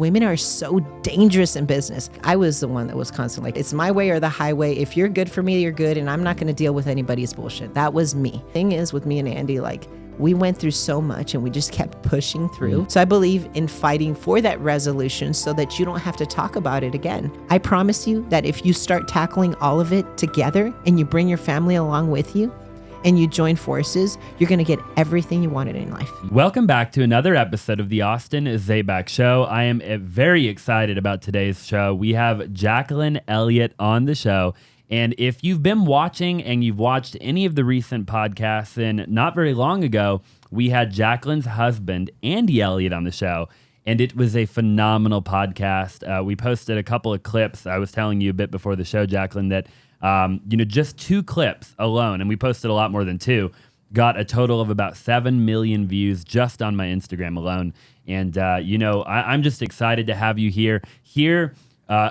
women are so dangerous in business. I was the one that was constantly like, it's my way or the highway. If you're good for me, you're good, and I'm not going to deal with anybody's bullshit. That was me. Thing is, with me and Andy, like, we went through so much and we just kept pushing through. So I believe in fighting for that resolution so that you don't have to talk about it again. I promise you that if you start tackling all of it together and you bring your family along with you and you join forces, you're going to get everything you wanted in life. Welcome back to another episode of the Austin Zaback Show. I am very excited about today's show. We have Jacqueline Elliott on the show. And if you've been watching and you've watched any of the recent podcasts, then not very long ago, we had Jacqueline's husband, Andy Elliott, on the show. And it was a phenomenal podcast. We posted a couple of clips. I was telling you a bit before the show, Jacqueline, that just 2 clips alone, and we posted a lot more than 2, got a total of about 7 million views just on my Instagram alone. And, I'm just excited to have you here.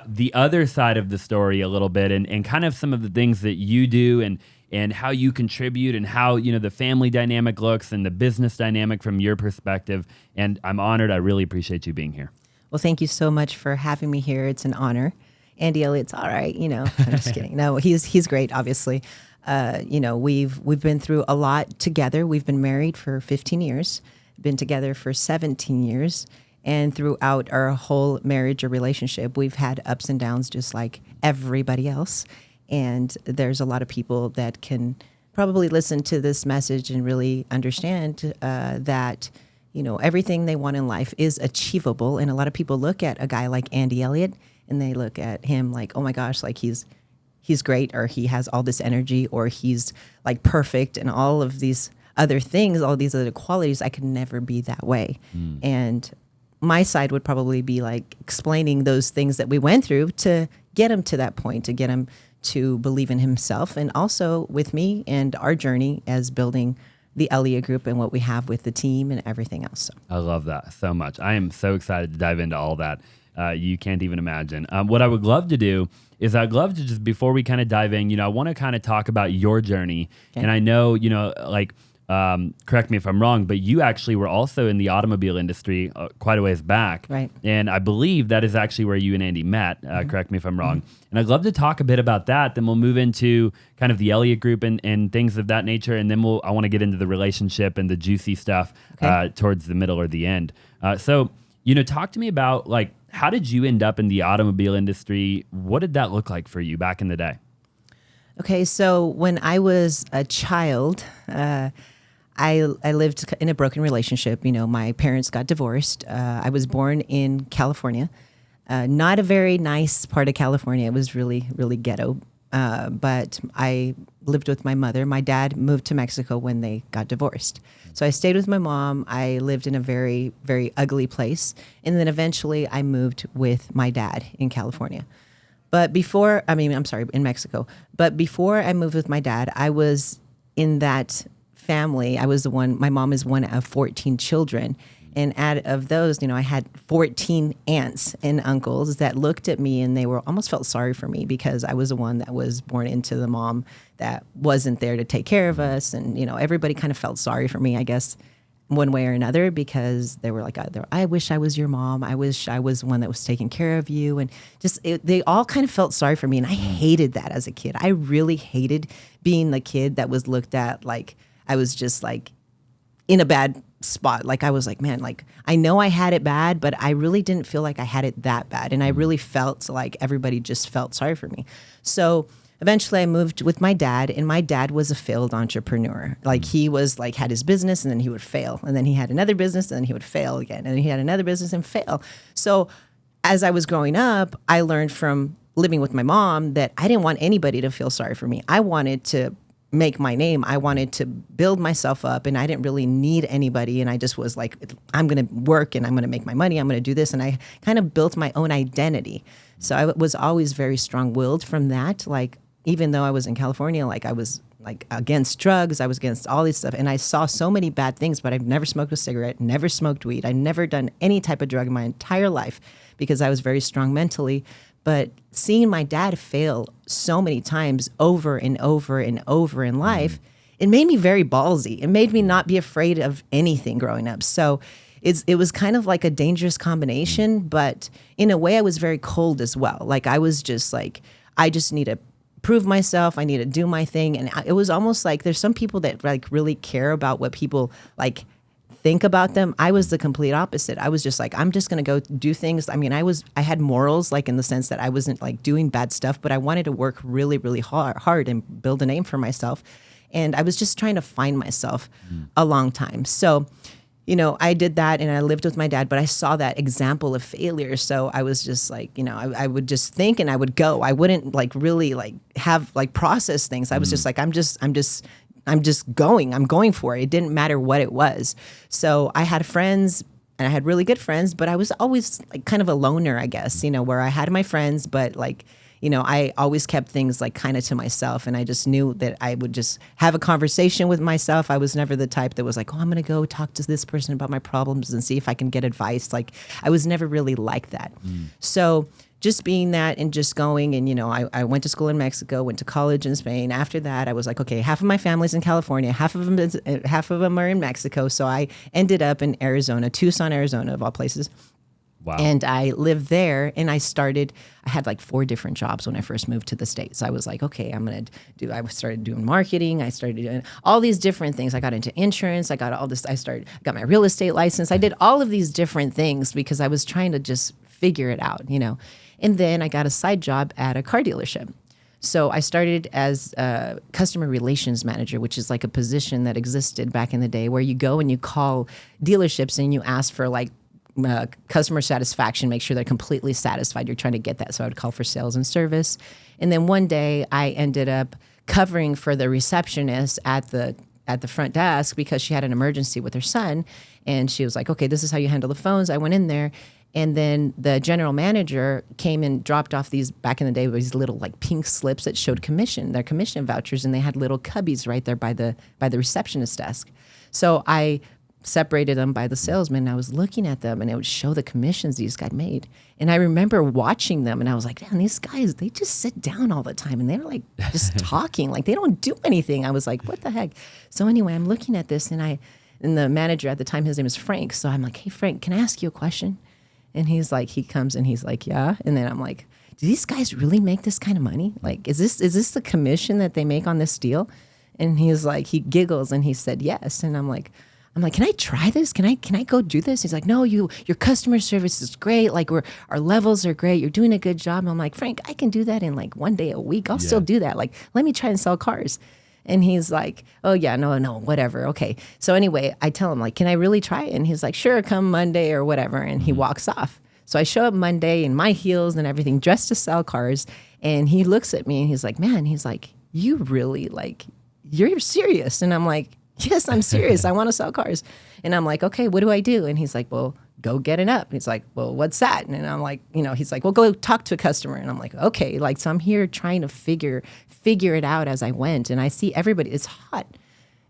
The other side of the story a little bit and kind of some of the things that you do and how you contribute and how, the family dynamic looks and the business dynamic from your perspective. And I'm honored. I really appreciate you being here. Well, thank you so much for having me here. It's an honor. Andy Elliott's all right, I'm just kidding. No, he's great, obviously. We've been through a lot together. We've been married for 15 years, been together for 17 years. And throughout our whole marriage or relationship, we've had ups and downs just like everybody else. And there's a lot of people that can probably listen to this message and really understand that, everything they want in life is achievable. And a lot of people look at a guy like Andy Elliott and they look at him like, oh my gosh, like he's great, or he has all this energy, or he's like perfect and all of these other things, all these other qualities. I could never be that way. And my side would probably be like explaining those things that we went through to get him to that point, to get him to believe in himself, and also with me and our journey as building the Elliott Group and what we have with the team and everything else. So. I love that so much. I am so excited to dive into all that. You can't even imagine. What I would love to do is I'd love to just, before we kind of dive in, I want to kind of talk about your journey. Okay. And I know, correct me if I'm wrong, but you actually were also in the automobile industry quite a ways back. Right. And I believe that is actually where you and Andy met. Correct me if I'm wrong. And I'd love to talk a bit about that. Then we'll move into kind of the Elliott Group and things of that nature. And then I want to get into the relationship and the juicy stuff towards the middle or the end. So, talk to me about how did you end up in the automobile industry? What did that look like for you back in the day? Okay, so when I was a child, I lived in a broken relationship. My parents got divorced. I was born in California, not a very nice part of California. It was really, really ghetto. But I lived with my mother. My dad moved to Mexico when they got divorced. So I stayed with my mom. I lived in a very, very ugly place. And then eventually I moved with my dad in California. In Mexico. But before I moved with my dad, I was in that family. My mom is one of 14 children. And out of those, I had 14 aunts and uncles that looked at me and they almost felt sorry for me because I was the one that was born into the mom that wasn't there to take care of us. And, everybody kind of felt sorry for me, I guess, one way or another, because they were like, I wish I was your mom. I wish I was one that was taking care of you. And they all kind of felt sorry for me. And I hated that as a kid. I really hated being the kid that was looked at like I was just like in a bad spot. Like I was like, man, like I know I had it bad, but I really didn't feel like I had it that bad. And I really felt like everybody just felt sorry for me. So eventually I moved with my dad, and my dad was a failed entrepreneur. Like he was like, had his business and then he would fail. And then he had another business and then he would fail again. And then he had another business and fail. So as I was growing up, I learned from living with my mom that I didn't want anybody to feel sorry for me. I wanted to make my name. I wanted to build myself up, and I didn't really need anybody. And I just was like, I'm going to work and I'm going to make my money. I'm going to do this. And I kind of built my own identity. So I was always very strong-willed from that. Like, even though I was in California, like I was like against drugs, I was against all these stuff. And I saw so many bad things, but I've never smoked a cigarette, never smoked weed. I'd never done any type of drug in my entire life because I was very strong mentally. But seeing my dad fail so many times over and over and over in life, it made me very ballsy. It made me not be afraid of anything growing up. So it was kind of like a dangerous combination, but in a way I was very cold as well. Like I was just like, I just need to prove myself. I need to do my thing. And it was almost like there's some people that like really care about what people like think about them. I was the complete opposite. I was just like, I'm just going to go do things. I mean, I had morals, like in the sense that I wasn't like doing bad stuff, but I wanted to work really, really hard and build a name for myself. And I was just trying to find myself a long time. So, you know, I did that and I lived with my dad, but I saw that example of failure. So I was just like, you know, I would just think and I would go. I wouldn't like really like have like process things. I was just like, I'm just going. I'm going for it. It didn't matter what it was. So I had friends and I had really good friends, but I was always like kind of a loner, I guess, you know, where I had my friends, but like, you know, I always kept things like kind of to myself, and I just knew that I would just have a conversation with myself. I was never the type that was like, oh, I'm going to go talk to this person about my problems and see if I can get advice. Like I was never really like that. So just being that and just going, and, you know, I went to school in Mexico, went to college in Spain. After that, I was like, okay, half of my family's in California, half of them are in Mexico. So I ended up in Arizona, Tucson, Arizona, of all places. Wow. And I lived there, and I had like 4 different jobs when I first moved to the States. I was like, okay, I started doing marketing. I started doing all these different things. I got into insurance. I got all this. I got my real estate license. I did all of these different things because I was trying to just figure it out, you know. And then I got a side job at a car dealership. So I started as a customer relations manager, which is like a position that existed back in the day where you go and you call dealerships and you ask for like customer satisfaction, make sure they're completely satisfied. You're trying to get that. So I would call for sales and service. And then one day I ended up covering for the receptionist at the front desk because she had an emergency with her son. And she was like, okay, this is how you handle the phones. I went in there. And then the general manager came and dropped off these, back in the day, these little like pink slips that showed their commission vouchers. And they had little cubbies right there by the receptionist desk. So I separated them by the salesman. And I was looking at them, and it would show the commissions these guys made. And I remember watching them, and I was like, man, these guys, they just sit down all the time, and they're like just talking, like they don't do anything. I was like, what the heck? So anyway, I'm looking at this, and the manager at the time, his name is Frank. So I'm like, hey, Frank, can I ask you a question? And he comes and he's like, yeah. And then I'm like, do these guys really make this kind of money? Like, is this the commission that they make on this deal? And he's like, he giggles and he said, yes. And I'm like, can I try this? Can I go do this? He's like, no, your customer service is great. Like our levels are great. You're doing a good job. And I'm like, Frank, I can do that in like one day a week. I'll still do that. Like, let me try and sell cars. And he's like, oh yeah, no, whatever. Okay. So anyway, I tell him like, can I really try it? And he's like, sure, come Monday or whatever. And he walks off. So I show up Monday in my heels and everything, dressed to sell cars. And he looks at me and he's like, man, you really like, you're serious. And I'm like, yes, I'm serious. I want to sell cars. And I'm like, okay, what do I do? And he's like, well, go get it up. And he's like, well, what's that? And I'm like, he's like, well, go talk to a customer. And I'm like, okay. Like, so I'm here trying to figure it out as I went. And I see everybody, it's hot.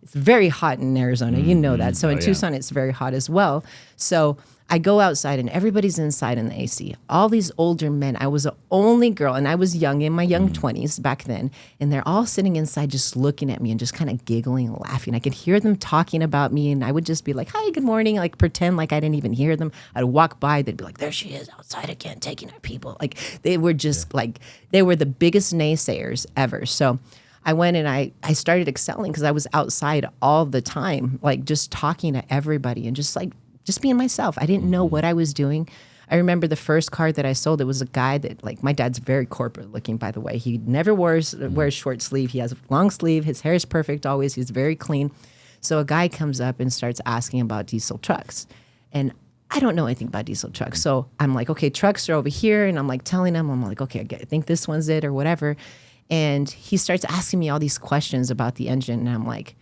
It's very hot in Arizona. You know that. So in Tucson, it's very hot as well. So I go outside and everybody's inside in the AC. All these older men. I was the only girl, and I was young, in my young 20s back then. And they're all sitting inside just looking at me and just kind of giggling and laughing. I could hear them talking about me, and I would just be like, hi, good morning, like pretend like I didn't even hear them. I'd walk by, they'd be like, there she is outside again, taking her people. Like they were just like, they were the biggest naysayers ever. So I went and I started excelling because I was outside all the time, like just talking to everybody and just being myself. I didn't know what I was doing. I remember the first car that I sold, it was a guy that, like, my dad's very corporate looking, by the way. He never wears short sleeve. He has a long sleeve. His hair is perfect always. He's very clean. So a guy comes up and starts asking about diesel trucks. And I don't know anything about diesel trucks. So I'm like, okay, trucks are over here. And I'm like telling him, I'm like, okay, I think this one's it or whatever. And he starts asking me all these questions about the engine. And I'm like,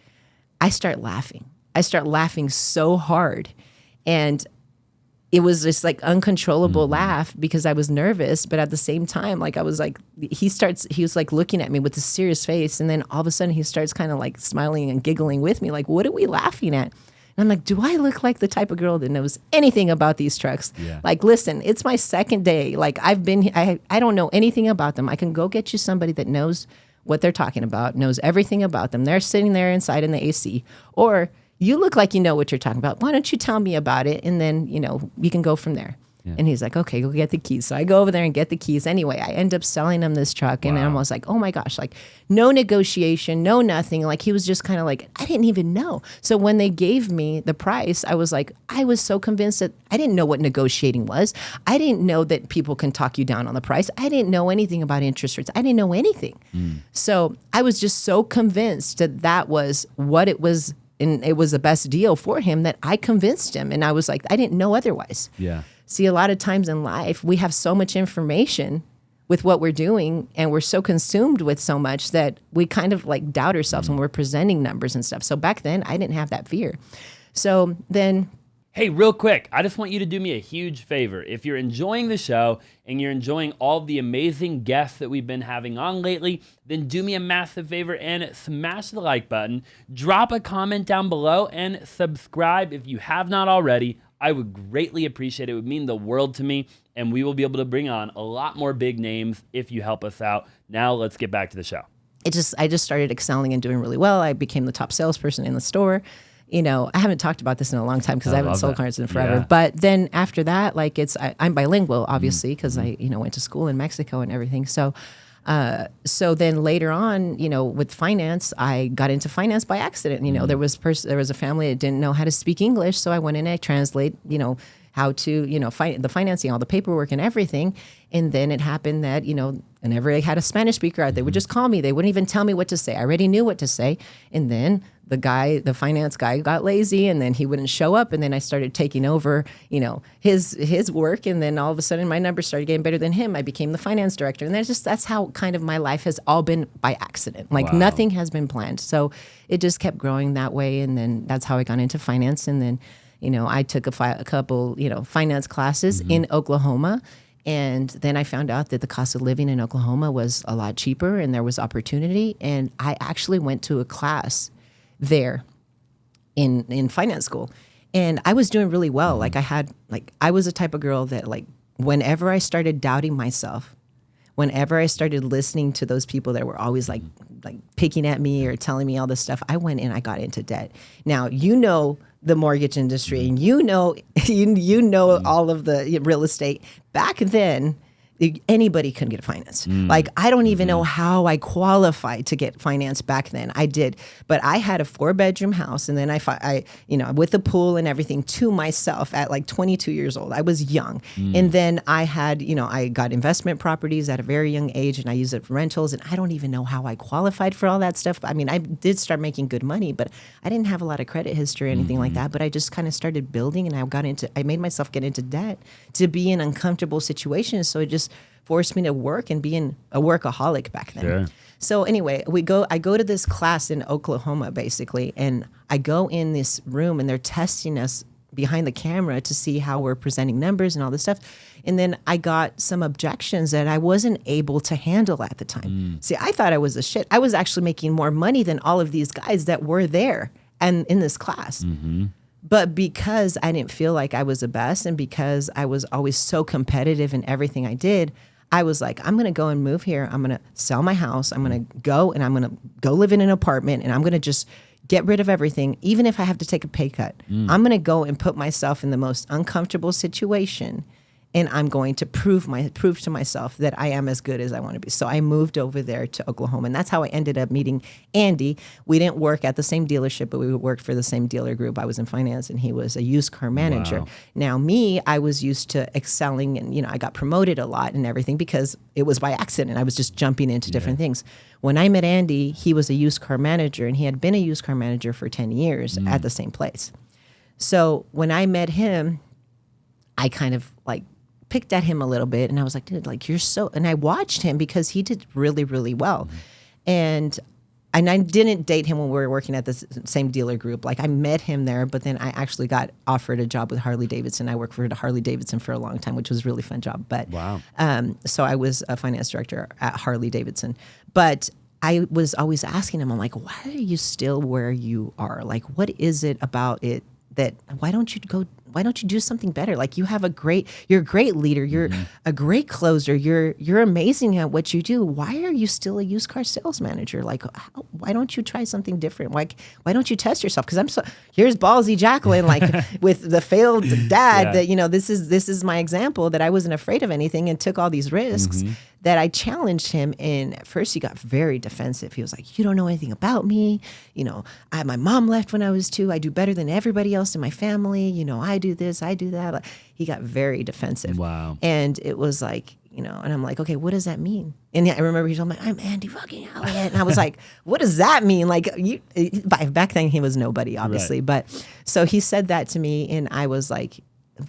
I start laughing. I start laughing so hard. And it was this like uncontrollable laugh because I was nervous, but at the same time, like I was like, he was like looking at me with a serious face. And then all of a sudden he starts kind of like smiling and giggling with me. Like, what are we laughing at? And I'm like, do I look like the type of girl that knows anything about these trucks? Yeah. Like, listen, it's my second day. Like I don't know anything about them. I can go get you somebody that knows what they're talking about, knows everything about them. They're sitting there inside in the AC, or you look like you know what you're talking about. Why don't you tell me about it? And then, you can go from there. Yeah. And he's like, okay, go get the keys. So I go over there and get the keys. Anyway, I end up selling him this truck. And I was like, oh my gosh, like no negotiation, no nothing. Like he was just kind of like, I didn't even know. So when they gave me the price, I was like, I was so convinced that I didn't know what negotiating was. I didn't know that people can talk you down on the price. I didn't know anything about interest rates. I didn't know anything. So I was just so convinced that that was what it was. And it was the best deal for him that I convinced him. And I was like, I didn't know otherwise. Yeah. See, a lot of times in life, we have so much information with what we're doing, and we're so consumed with so much that we kind of like doubt ourselves when we're presenting numbers and stuff. So back then, I didn't have that fear. So then... Hey, real quick, I just want you to do me a huge favor. If you're enjoying the show and you're enjoying all the amazing guests that we've been having on lately, then do me a massive favor and smash the like button, drop a comment down below, and subscribe if you have not already. I would greatly appreciate it. It would mean the world to me, and we will be able to bring on a lot more big names if you help us out. Now let's get back to the show. I just started excelling and doing really well. I became the top salesperson in the store. I haven't talked about this in a long time because I haven't sold cars in forever. Yeah. But then after that, like I'm bilingual, obviously, because I went to school in Mexico and everything. So then later on, with finance, I got into finance by accident. There was a family that didn't know how to speak English, so I went in and I translate, how to, the financing, all the paperwork and everything. And then it happened that, whenever I had a Spanish speaker out, they would just call me. They wouldn't even tell me what to say. I already knew what to say. And then the finance guy got lazy, and then he wouldn't show up. And then I started taking over, his work. And then all of a sudden my numbers started getting better than him. I became the finance director. And that's how kind of my life has all been by accident. Like nothing has been planned. So it just kept growing that way. And then that's how I got into finance. And then, I took a couple, finance classes in Oklahoma. And then I found out that the cost of living in Oklahoma was a lot cheaper and there was opportunity. And I actually went to a class there in finance school. And I was doing really well. Like I was the type of girl that whenever I started doubting myself, whenever I started listening to those people that were always like picking at me or telling me all this stuff, I went in, I got into debt. Now, the mortgage industry, and you know all of the real estate. Back then, anybody couldn't get finance. Like, I don't even know how I qualified to get finance back then. I did, but I had a 4-bedroom house, and then I with a pool and everything to myself at 22 years old. I was young. And then I had, I got investment properties at a very young age, and I used it for rentals, and I don't even know how I qualified for all that stuff. I mean, I did start making good money, but I didn't have a lot of credit history or anything like that, but I just kind of started building, and I made myself get into debt to be in uncomfortable situations. So it just forced me to work and being a workaholic back then. Sure. So anyway, I go to this class in Oklahoma, basically, and I go in this room and they're testing us behind the camera to see how we're presenting numbers and all this stuff. And then I got some objections that I wasn't able to handle at the time. See, I thought I was a shit. I was actually making more money than all of these guys that were there and in this class. But because I didn't feel like I was the best, and because I was always so competitive in everything I did, I was like, I'm going to go and move here. I'm going to sell my house. I'm going to go and I'm going to go live in an apartment, and I'm going to just get rid of everything, even if I have to take a pay cut. I'm going to go and put myself in the most uncomfortable situation, and I'm going to prove to myself that I am as good as I want to be. So I moved over there to Oklahoma, and that's how I ended up meeting Andy. We didn't work at the same dealership, but we worked for the same dealer group. I was in finance, and he was a used car manager. Wow. Now, I was used to excelling, and I got promoted a lot and everything because it was by accident. I was just jumping into different things. When I met Andy, he was a used car manager, and he had been a used car manager for 10 years at the same place. So when I met him, I kind of picked at him a little bit, and I was like, dude, you're so, and I watched him because he did really, really well. And I didn't date him when we were working at the same dealer group. I met him there, but then I actually got offered a job with Harley Davidson. I worked for Harley Davidson for a long time, which was a really fun job. But wow. So I was a finance director at Harley Davidson. But I was always asking him, I'm like, why are you still where you are? What is it about it that, why don't you go why don't you do something better? Like you're a great leader. You're a great closer. You're amazing at what you do. Why are you still a used car sales manager? Like, why don't you try something different? Why don't you test yourself? Because here's ballsy Jacqueline, like with the failed dad that, this is my example that I wasn't afraid of anything and took all these risks that I challenged him. And at first he got very defensive. He was like, you don't know anything about me. My mom left when I was 2. I do better than everybody else in my family. I do this, I do that. Like, he got very defensive. Wow. And it was like, and I'm like, okay, what does that mean? And I remember he told me, I'm Andy fucking Elliott. And I was like, what does that mean? Like, back then he was nobody, obviously. Right. But so he said that to me, and I was like,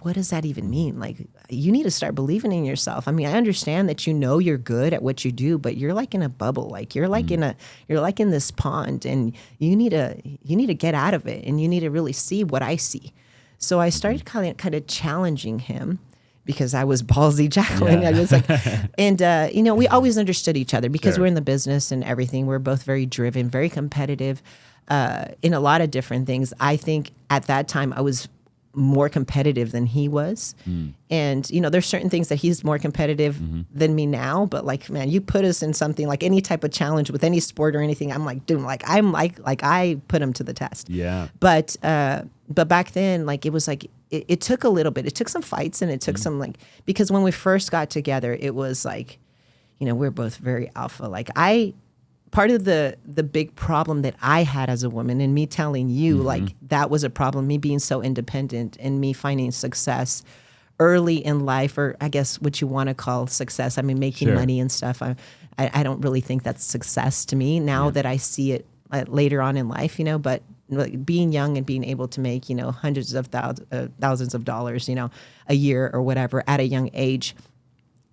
what does that even mean? Like, you need to start believing in yourself. I mean, I understand that you're good at what you do, but you're like in a bubble. Like you're like you're like in this pond, and you need to get out of it, and you need to really see what I see. So I started kind of challenging him because I was ballsy Jacqueline. Yeah. I was like, and we always understood each other because we're in the business and everything. We're both very driven, very competitive in a lot of different things. I think at that time I was more competitive than he was. And, there's certain things that he's more competitive than me now, but like, man, you put us in something like any type of challenge with any sport or anything, I'm like, dude, like I put him to the test. Yeah. But back then, like, it was like, it took a little bit, it took some fights, and it took some because when we first got together, it was like, we're both very alpha. Like part of the big problem that I had as a woman, and me telling you, like, that was a problem, me being so independent and me finding success early in life, or I guess what you want to call success. I mean, making money and stuff. I don't really think that's success to me now that I see it later on in life, but like being young and being able to make, hundreds of thousands of dollars, a year or whatever at a young age,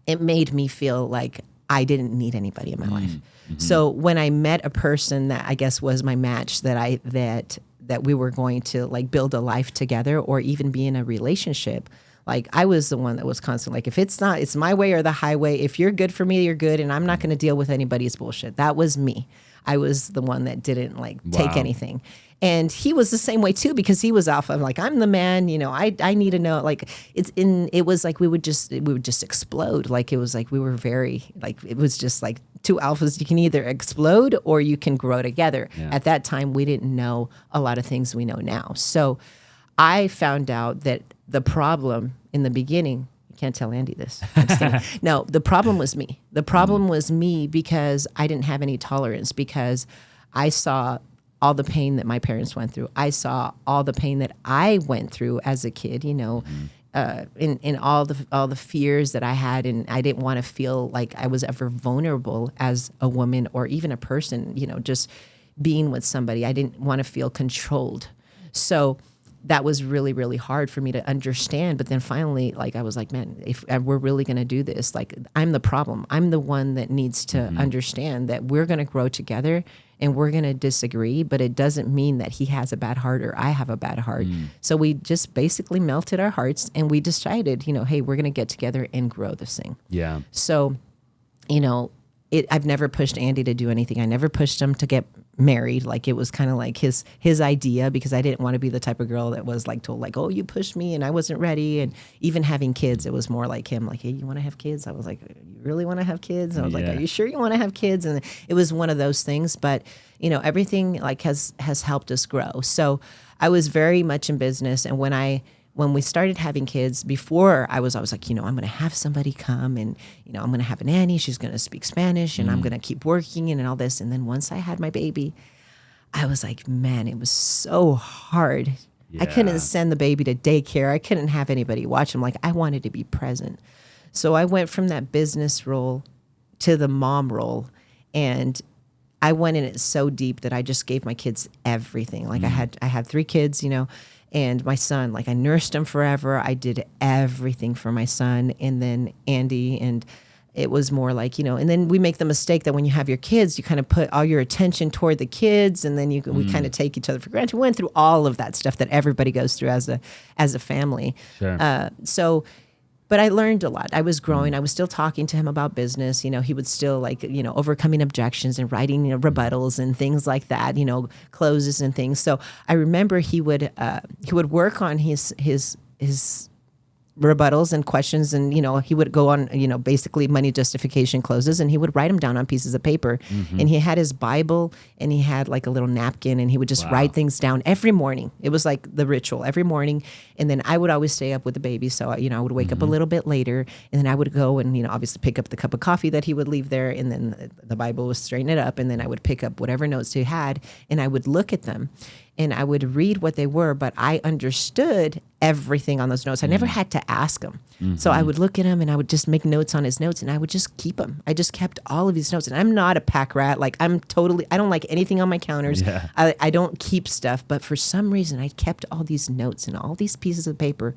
it made me feel like I didn't need anybody in my life. So when I met a person that I guess was my match, that we were going to like build a life together or even be in a relationship, like I was the one that was constantly like, if it's my way or the highway. If you're good for me, you're good, and I'm not going to deal with anybody's bullshit. That was me. I was the one that didn't take anything. And he was the same way too, because he was alpha. I'm like, I'm the man, I need to know, like it was like we would just explode. Like it was like we were very, like it was just like two alphas. You can either explode or you can grow together. Yeah. At that time, we didn't know a lot of things we know now. So I found out that the problem in the beginning, you can't tell Andy this. No, the problem was me. The problem was me because I didn't have any tolerance, because I saw all the pain that my parents went through. I saw all the pain that I went through as a kid, in all the fears that I had, and I didn't want to feel like I was ever vulnerable as a woman or even a person, just being with somebody. I didn't want to feel controlled. So that was really, really hard for me to understand. But then finally, like, I was like, man, if we're really going to do this, like, I'm the problem. I'm the one that needs to understand that we're going to grow together and we're going to disagree, but it doesn't mean that he has a bad heart or I have a bad heart. So we just basically melted our hearts and we decided, hey, we're going to get together and grow this thing. Yeah. So, I've never pushed Andy to do anything. I never pushed him to get married. Like, it was kind of like his idea, because I didn't want to be the type of girl that was like told like, oh, you pushed me and I wasn't ready. And even having kids, it was more like him, like, hey, you want to have kids? I was like, you really want to have kids? And I was like, are you sure you want to have kids? And it was one of those things. But everything like has helped us grow. So I was very much in business, and when we started having kids, before I was like, I'm going to have somebody come, and, I'm going to have a nanny. She's going to speak Spanish, and I'm going to keep working and all this. And then once I had my baby, I was like, man, it was so hard. Yeah. I couldn't send the baby to daycare. I couldn't have anybody watch him. Like, I wanted to be present. So I went from that business role to the mom role, and I went in it so deep that I just gave my kids everything. Like, I had 3 kids, and my son, like, I nursed him forever. I did everything for my son, and then Andy, and it was more like, and then we make the mistake that when you have your kids, you kind of put all your attention toward the kids, and then we kind of take each other for granted. We went through all of that stuff that everybody goes through as a family. Sure. But I learned a lot. I was growing. I was still talking to him about business. He would still overcoming objections and writing rebuttals and things like that, closes and things. So I remember he would work on his his rebuttals and questions, and he would go on basically money justification closes, and he would write them down on pieces of paper. And he had his Bible, and he had like a little napkin, and he would just write things down every morning. It was like the ritual every morning. And then I would always stay up with the baby, so I would wake up a little bit later, and then I would go and obviously pick up the cup of coffee that he would leave there, and then the Bible would straighten it up, and then I would pick up whatever notes he had, and I would look at them. And I would read what they were, but I understood everything on those notes. I never had to ask him. So I would look at him and I would just make notes on his notes, and I would just keep them. I just kept all of these notes. And I'm not a pack rat. Like I don't like anything on my counters. Yeah. I don't keep stuff. But for some reason, I kept all these notes and all these pieces of paper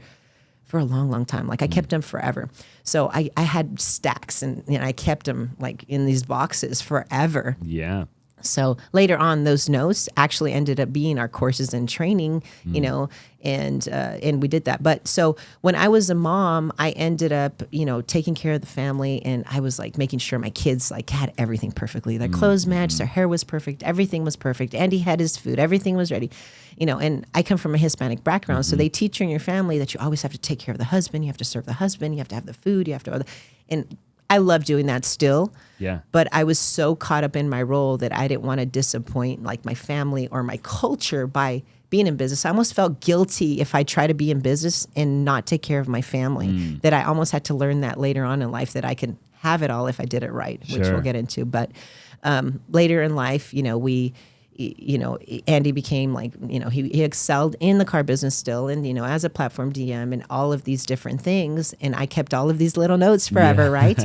for a long, long time. Like I kept them forever. So I had stacks, and I kept them like in these boxes forever. Yeah. So later on, those notes actually ended up being our courses and training, and we did that. But so when I was a mom, I ended up, taking care of the family, and I was like making sure my kids like had everything perfectly. Their clothes matched, their hair was perfect, everything was perfect. Andy had his food, everything was ready, and I come from a Hispanic background. So they teach you in your family that you always have to take care of the husband. You have to serve the husband. You have to have the food. You have to, and I love doing that still. Yeah. But I was so caught up in my role that I didn't want to disappoint like my family or my culture by being in business. I almost felt guilty if I try to be in business and not take care of my family. That I almost had to learn that later on in life, that I can have it all if I did it right, which we'll get into. But later in life, Andy became like, he excelled in the car business still, and, as a platform DM and all of these different things. And I kept all of these little notes forever, right?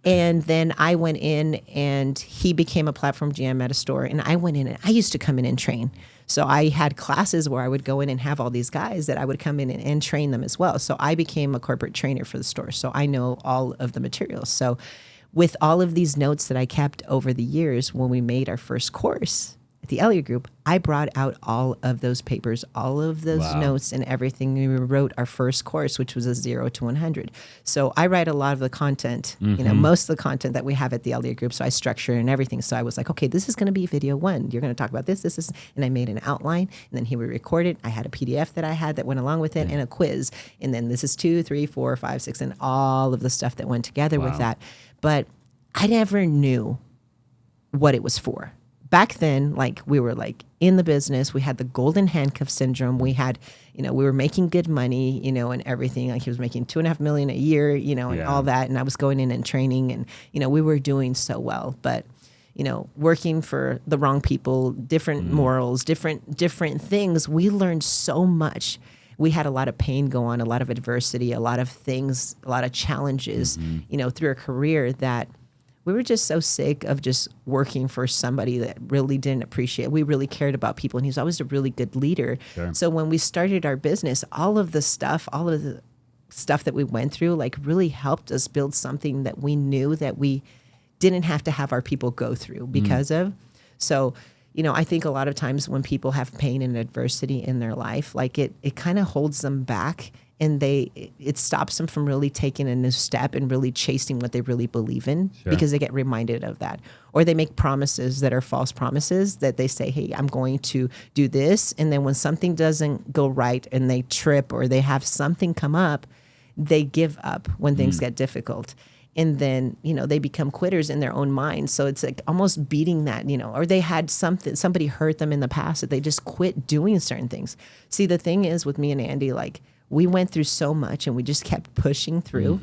And then I went in and he became a platform GM at a store, and I went in and I used to come in and train. So I had classes where I would go in and have all these guys that I would come in and train them as well. So I became a corporate trainer for the store. So I know all of the materials. So with all of these notes that I kept over the years, when we made our first course at the Elliott Group, I brought out all of those papers, all of those notes and everything. We wrote our first course, which was a 0 to 100. So I write a lot of the content, most of the content that we have at the Elliott Group. So I structure and everything. So I was like, okay, this is going to be video 1. You're going to talk about this, and I made an outline, and then he would record it. I had a PDF that I had that went along with it, and a quiz. And then this is 2, 3, 4, 5, 6, and all of the stuff that went together with that. But I never knew what it was for. Back then, like we were like in the business, we had the golden handcuff syndrome. We had, we were making good money, and everything. Like he was making $2.5 million a year, and all that. And I was going in and training, and, we were doing so well. But, working for the wrong people, different morals, different things, we learned so much. We had a lot of pain go on, a lot of adversity, a lot of things, a lot of challenges, through a career that we were just so sick of just working for somebody that really didn't appreciate. We really cared about people, and he was always a really good leader. Sure. So when we started our business, all of the stuff that we went through, like really helped us build something that we knew that we didn't have to have our people go through because of. So, I think a lot of times when people have pain and adversity in their life, like it kind of holds them back, and it stops them from really taking a new step and really chasing what they really believe in, because they get reminded of that. Or they make promises that are false promises, that they say, hey, I'm going to do this. And then when something doesn't go right and they trip or they have something come up, they give up when things get difficult. And then, they become quitters in their own mind. So it's like almost beating that, or they had somebody hurt them in the past that they just quit doing certain things. See, the thing is with me and Andy, like, we went through so much and we just kept pushing through.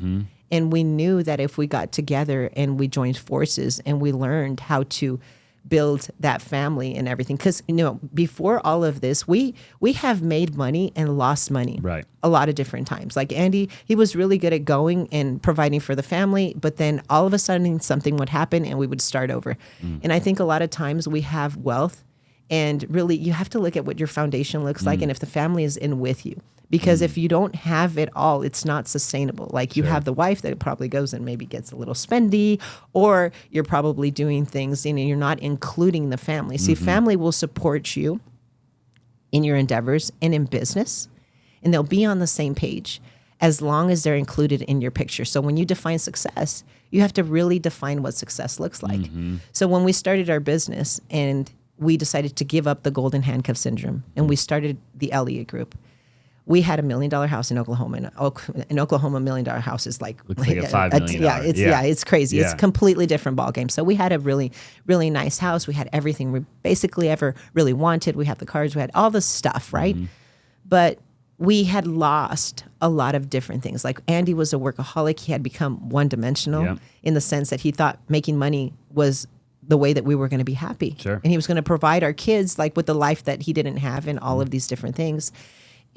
And we knew that if we got together and we joined forces and we learned how to build that family and everything. Because, before all of this, we have made money and lost money a lot of different times. Like Andy, he was really good at going and providing for the family, but then all of a sudden something would happen and we would start over. And I think a lot of times we have wealth, and really you have to look at what your foundation looks like and if the family is in with you. Because if you don't have it all, it's not sustainable. Like you have the wife that probably goes and maybe gets a little spendy, or you're probably doing things, you're not including the family. See, family will support you in your endeavors and in business, and they'll be on the same page as long as they're included in your picture. So when you define success, you have to really define what success looks like. So when we started our business and we decided to give up the golden handcuff syndrome and we started the Elliott Group, we had $1 million house in Oklahoma. In Oklahoma, $1 million house is like Looks like a $5 million. It's crazy. Yeah. It's a completely different ball game. So we had a really, really nice house. We had everything we basically ever really wanted. We had the cars. We had all the stuff, right? But we had lost a lot of different things. Like Andy was a workaholic. He had become one-dimensional in the sense that he thought making money was the way that we were going to be happy. Sure. And he was going to provide our kids like with the life that he didn't have and all of these different things.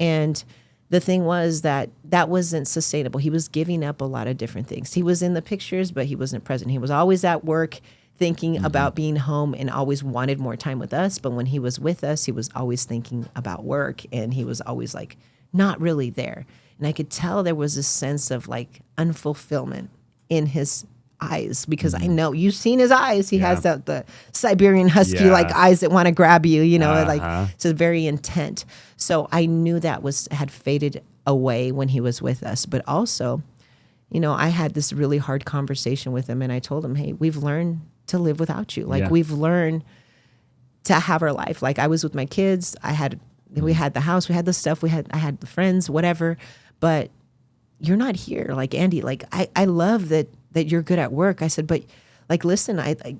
And the thing was that wasn't sustainable. He was giving up a lot of different things. He was in the pictures, but he wasn't present. He was always at work thinking about being home and always wanted more time with us. But when he was with us, he was always thinking about work and he was always like not really there. And I could tell there was a sense of like unfulfillment in his eyes because I know you've seen his eyes. He has the Siberian husky like eyes that want to grab you, you know, like it's very intent. So I knew that had faded away when he was with us. But also, you know, I had this really hard conversation with him and I told him, hey, we've learned to live without you. Like we've learned to have our life. Like I was with my kids. We had the house, we had the stuff, I had the friends, whatever, but you're not here. Like Andy, like I love that you're good at work. I said, but like, listen,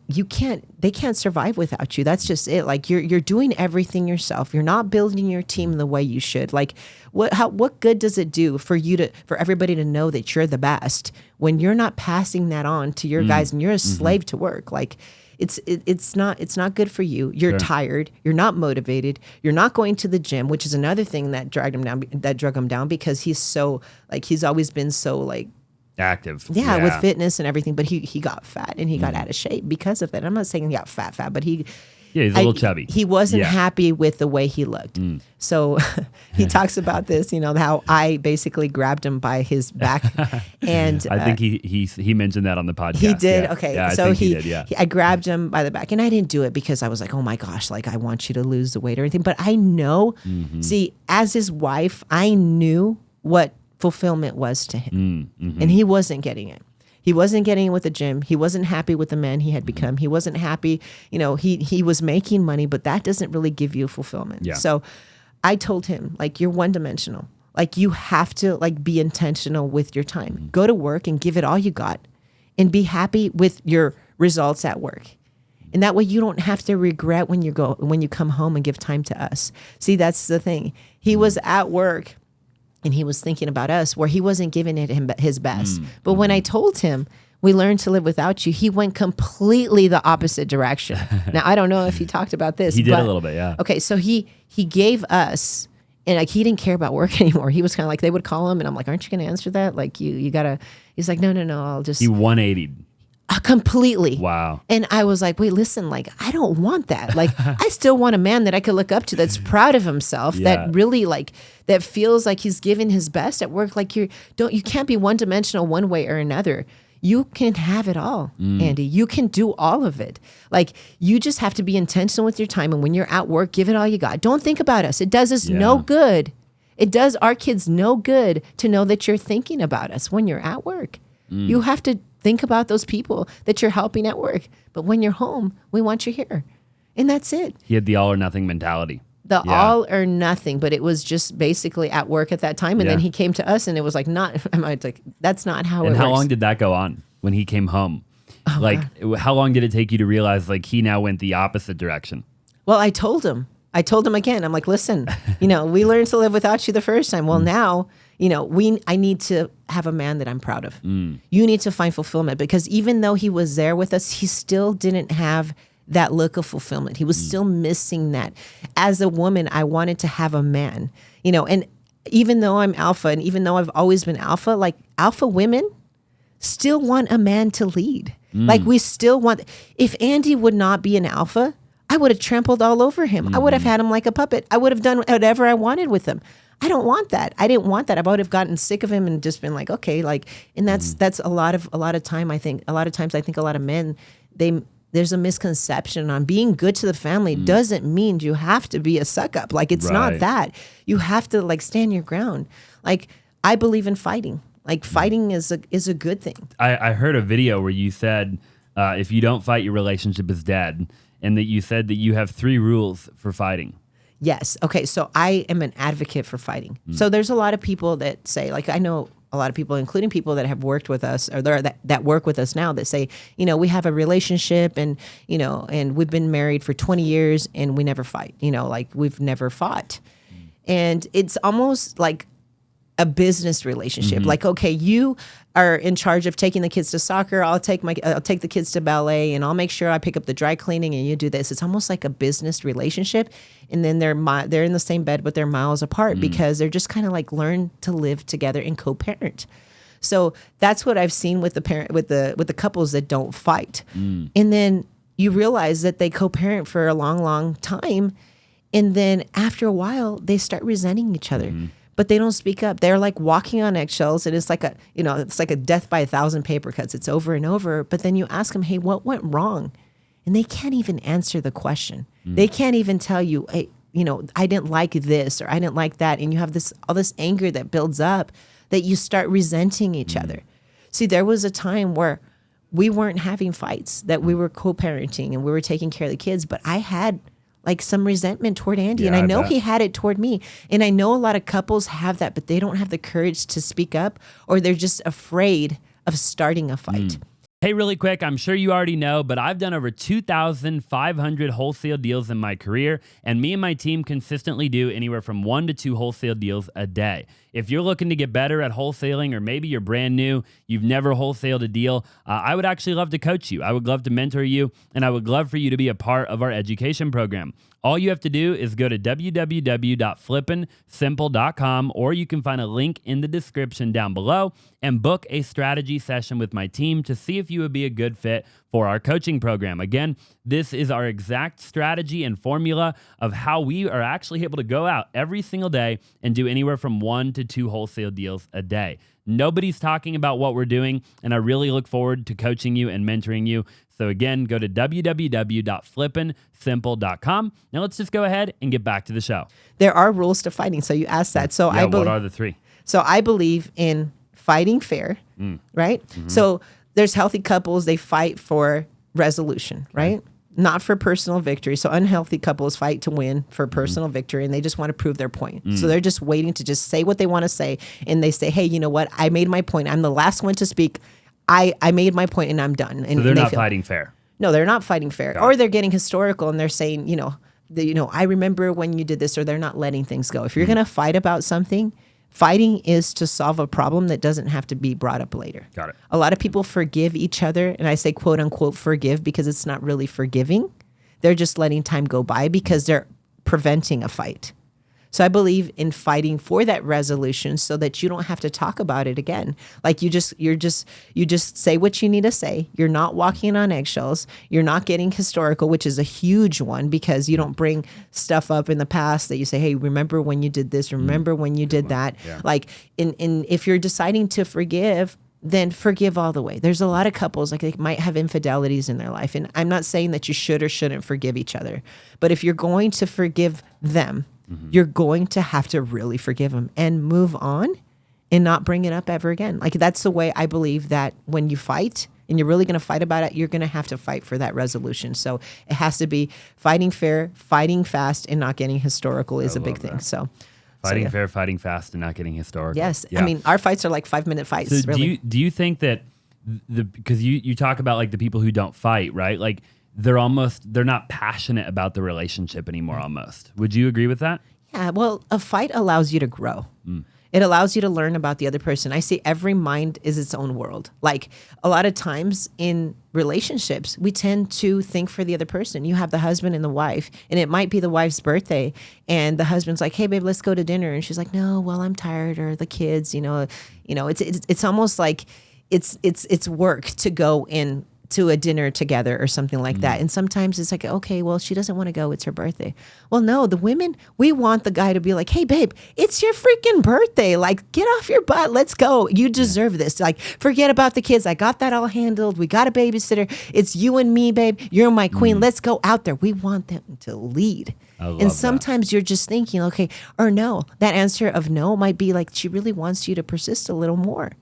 they can't survive without you. That's just it. Like you're doing everything yourself. You're not building your team the way you should. Like what good does it do for everybody to know that you're the best when you're not passing that on to your guys and you're a slave to work? Like it's not good for you. You're tired. You're not motivated. You're not going to the gym, which is another thing that drug him down because he's so like, he's always been so like, active. Yeah, with fitness and everything. But he got fat and he got out of shape because of that. I'm not saying he got fat, but he's a little chubby. He wasn't happy with the way he looked. So he talks about this, you know, how I basically grabbed him by his back. And I think he mentioned that on the podcast. He did. Yeah. Okay. Yeah, so he did, I grabbed him by the back and I didn't do it because I was like, oh my gosh, like I want you to lose the weight or anything. But I know, see, as his wife, I knew what fulfillment was to him. And he wasn't getting it. He wasn't getting it with the gym. He wasn't happy with the man he had become. He wasn't happy. You know, he was making money, but that doesn't really give you fulfillment. Yeah. So I told him, like, you're one-dimensional. Like, you have to like be intentional with your time. Go to work and give it all you got and be happy with your results at work. And that way you don't have to regret when you come home and give time to us. See, that's the thing. He was at work and he was thinking about us where he wasn't giving it his best. But when I told him, we learned to live without you, he went completely the opposite direction. Now, I don't know if he talked about this. He did a little bit, yeah. Okay, so he gave us, and like he didn't care about work anymore. He was kind of like, they would call him, and I'm like, aren't you going to answer that? Like, you got to, he's like, no, I'll just. He 180'd. Completely. Wow. And I was like, wait, listen, like, I don't want that. Like, I still want a man that I could look up to that's proud of himself, that really like, that feels like he's giving his best at work. Like you can't be one-dimensional one way or another. You can have it all, Andy. You can do all of it. Like, you just have to be intentional with your time. And when you're at work, give it all you got. Don't think about us. It does us no good. It does our kids no good to know that you're thinking about us when you're at work. You have to think about those people that you're helping at work. But when you're home, we want you here. And that's it. He had the all or nothing mentality. All or nothing, but it was just basically at work at that time. And then he came to us and it was like, that's not how it works. And how long did that go on when he came home? Oh, like, God. How long did it take you to realize like he now went the opposite direction? Well, I told him again, I'm like, listen, we learned to live without you the first time. Well, now, I need to have a man that I'm proud of. You need to find fulfillment because even though he was there with us, he still didn't have that look of fulfillment. He was still missing that. As a woman, I wanted to have a man, and even though I'm alpha and even though I've always been alpha, like alpha women still want a man to lead. Like we still want, if Andy would not be an alpha, I would have trampled all over him. I would have had him like a puppet. I would have done whatever I wanted with him. I don't want that. I didn't want that. I would have gotten sick of him and just been like, okay, like, and that's a lot of time. I think a lot of times, a lot of men, there's a misconception on being good to the family doesn't mean you have to be a suck up. Like, it's not that. You have to like stand your ground. Like, I believe in fighting. Like, fighting is a good thing. I heard a video where you said, if you don't fight, your relationship is dead. And that you said that you have 3 rules for fighting. Yes. Okay. So I am an advocate for fighting. So there's a lot of people that say, like, I know a lot of people, including people that have worked with us or that work with us now, that say, we have a relationship and, and we've been married for 20 years and we never fight, like we've never fought. And it's almost like a business relationship. Like, okay, you are in charge of taking the kids to soccer. I'll take the kids to ballet, and I'll make sure I pick up the dry cleaning, and you do this. It's almost like a business relationship. And then they're in the same bed, but they're miles apart because they're just kind of like learn to live together and co-parent. So that's what I've seen with the couples that don't fight. And then you realize that they co-parent for a long, long time. And then after a while, they start resenting each other. But they don't speak up. They're like walking on eggshells, and it's like a death by 1,000 paper cuts. It's over and over. But then you ask them, hey, what went wrong? And they can't even answer the question. They can't even tell you, hey, I didn't like this or I didn't like that. And you have all this anger that builds up that you start resenting each other. See, there was a time where we weren't having fights, that we were co-parenting and we were taking care of the kids, but I had like some resentment toward Andy. And I know he had it toward me. And I know a lot of couples have that, but they don't have the courage to speak up, or they're just afraid of starting a fight. Hey, really quick, I'm sure you already know, but I've done over 2,500 wholesale deals in my career, and me and my team consistently do anywhere from 1 to 2 wholesale deals a day. If you're looking to get better at wholesaling, or maybe you're brand new, you've never wholesaled a deal, I would actually love to coach you. I would love to mentor you, and I would love for you to be a part of our education program. All you have to do is go to www.flippinsimple.com, or you can find a link in the description down below and book a strategy session with my team to see if you would be a good fit for our coaching program. Again, this is our exact strategy and formula of how we are actually able to go out every single day and do anywhere from 1 to 2 wholesale deals a day. Nobody's talking about what we're doing, and I really look forward to coaching you and mentoring you. So again, go to www.flippinsimple.com. Now let's just go ahead and get back to the show. There are rules to fighting. So you asked that. So what are the 3? So I believe in fighting fair, right? So there's healthy couples, they fight for resolution, right? Not for personal victory. So unhealthy couples fight to win for personal victory, and they just want to prove their point. So they're just waiting to just say what they want to say, and they say, hey, you know what? I made my point. I'm the last one to speak. I made my point and I'm done. And so they're not fighting fair. No, they're not fighting fair. Or they're getting historical and they're saying, I remember when you did this, or they're not letting things go. If you're going to fight about something, fighting is to solve a problem that doesn't have to be brought up later. Got it. A lot of people forgive each other, and I say quote unquote forgive because it's not really forgiving. They're just letting time go by because they're preventing a fight. So I believe in fighting for that resolution so that you don't have to talk about it again. Like you just say what you need to say. You're not walking on eggshells. You're not getting historical, which is a huge one because you don't bring stuff up in the past that you say, hey, remember when you did this? Remember when you did that? Yeah. Like if you're deciding to forgive, then forgive all the way. There's a lot of couples, like they might have infidelities in their life. And I'm not saying that you should or shouldn't forgive each other. But if you're going to forgive them, you're going to have to really forgive them and move on and not bring it up ever again. Like that's the way I believe that when you fight and you're really going to fight about it, you're going to have to fight for that resolution. So it has to be fighting fair, fighting fast, and not getting historical is a big thing. So fighting fair, fighting fast, and not getting historical. Yes. Yeah. I mean, our fights are like 5-minute fights. So really. do you think that because you talk about like the people who don't fight, right? Like they're not passionate about the relationship anymore almost. Would you agree with that? Yeah, well, a fight allows you to grow. It allows you to learn about the other person. I say every mind is its own world. Like a lot of times in relationships, we tend to think for the other person. You have the husband and the wife, and it might be the wife's birthday, and the husband's like, "Hey, babe, let's go to dinner," and she's like, "No, well, I'm tired," or the kids. It's almost like it's work to go in to a dinner together or something like that. And sometimes it's like, okay, well, she doesn't want to go. It's her birthday. Well, no, the women, we want the guy to be like, hey, babe, it's your freaking birthday. Like, get off your butt. Let's go. You deserve this. Like, forget about the kids. I got that all handled. We got a babysitter. It's you and me, babe. You're my queen. Let's go out there. We want them to lead. And sometimes you're just thinking, okay, or no. That answer of no might be like, she really wants you to persist a little more.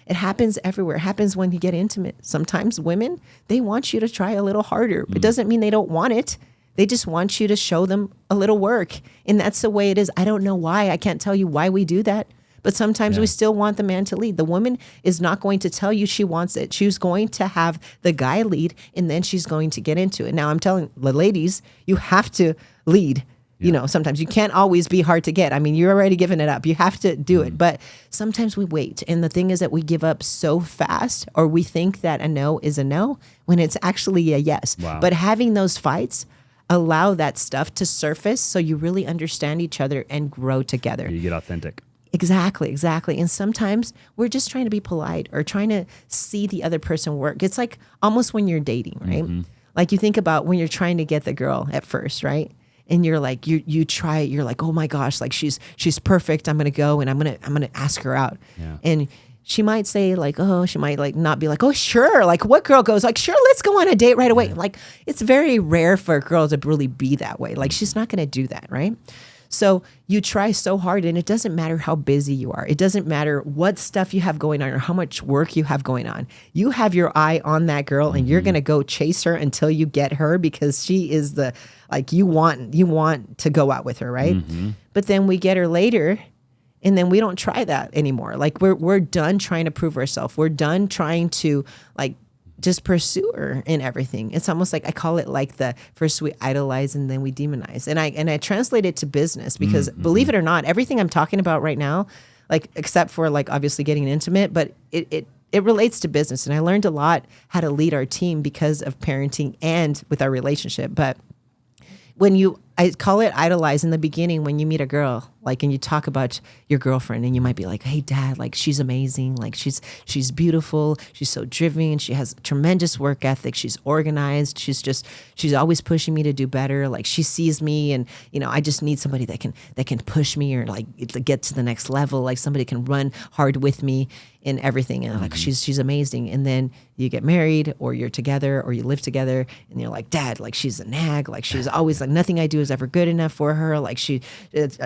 It happens everywhere. It happens when you get intimate. Sometimes women, they want you to try a little harder. It doesn't mean they don't want it. They just want you to show them a little work. And that's the way it is. I don't know why. I can't tell you why we do that. But sometimes we still want the man to lead. The woman is not going to tell you she wants it. She's going to have the guy lead, and then she's going to get into it. Now, I'm telling the ladies, you have to lead. You know, sometimes you can't always be hard to get. I mean, you're already giving it up. You have to do it. But sometimes we wait. And the thing is that we give up so fast, or we think that a no is a no when it's actually a yes. Wow. But having those fights allow that stuff to surface so you really understand each other and grow together. You get authentic. Exactly. And sometimes we're just trying to be polite or trying to see the other person work. It's like almost when you're dating, right? Like you think about when you're trying to get the girl at first, right? And you're like, you try it. You're like, oh my gosh, like she's perfect. I'm gonna go and I'm gonna ask her out. Yeah. And she might say like, oh, she might like not be like, oh sure. Like what girl goes like, sure, let's go on a date right away. Yeah. Like it's very rare for a girl to really be that way. Like she's not gonna do that, right? So you try so hard, and it doesn't matter how busy you are. It doesn't matter what stuff you have going on or how much work you have going on. You have your eye on that girl, and you're going to go chase her until you get her, because she is the, like, you want to go out with her, right? But then we get her later, and then we don't try that anymore. Like we're done trying to prove ourselves. We're done trying to like just pursue her in everything. It's almost like, I call it like the first we idolize and then we demonize. And I translate it to business, because believe it or not, everything I'm talking about right now, like except for like obviously getting intimate, but it relates to business. And I learned a lot how to lead our team because of parenting and with our relationship. But I call it idolize in the beginning when you meet a girl, like, and you talk about your girlfriend, and you might be like, hey dad, like she's amazing. Like she's beautiful. She's so driven. She has tremendous work ethic. She's organized. She's always pushing me to do better. Like she sees me, and, you know, I just need somebody that can push me or like get to the next level. Like somebody can run hard with me in everything. And like, she's amazing. And then you get married, or you're together, or you live together, and you're like, dad, like she's a nag. Like she's always like, nothing I do is ever good enough for her. Like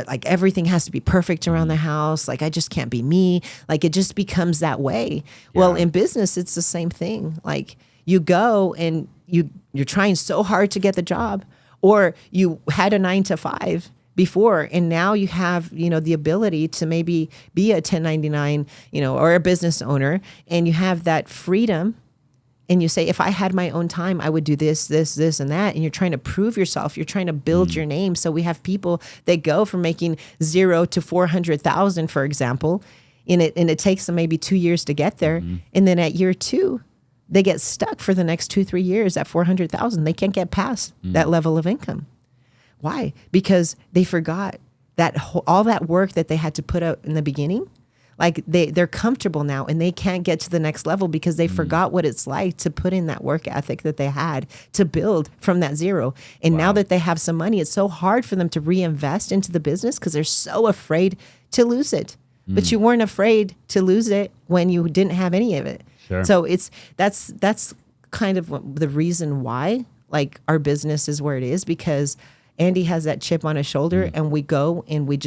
like everything has to be perfect around the house. Like I just can't be me. Like it just becomes that way. Yeah. Well, in business, it's the same thing. Like you go and you're trying so hard to get the job, or you had a 9-to-5 before, and now you have, you know, the ability to maybe be a 1099, you know, or a business owner, and you have that freedom. And you say, if I had my own time, I would do this, and that. And you're trying to prove yourself. You're trying to build your name. So we have people that go from making 0 to 400,000, for example, and it takes them maybe 2 years to get there. And then at year 2, they get stuck for the next 2-3 years at 400,000. They can't get past that level of income. Why? Because they forgot that all that work that they had to put out in the beginning. Like they're comfortable now, and they can't get to the next level because they forgot what it's like to put in that work ethic that they had to build from that 0. And now that they have some money, it's so hard for them to reinvest into the business because they're so afraid to lose it. But you weren't afraid to lose it when you didn't have any of it. Sure. So that's kind of the reason why like our business is where it is, because Andy has that chip on his shoulder, and we go and we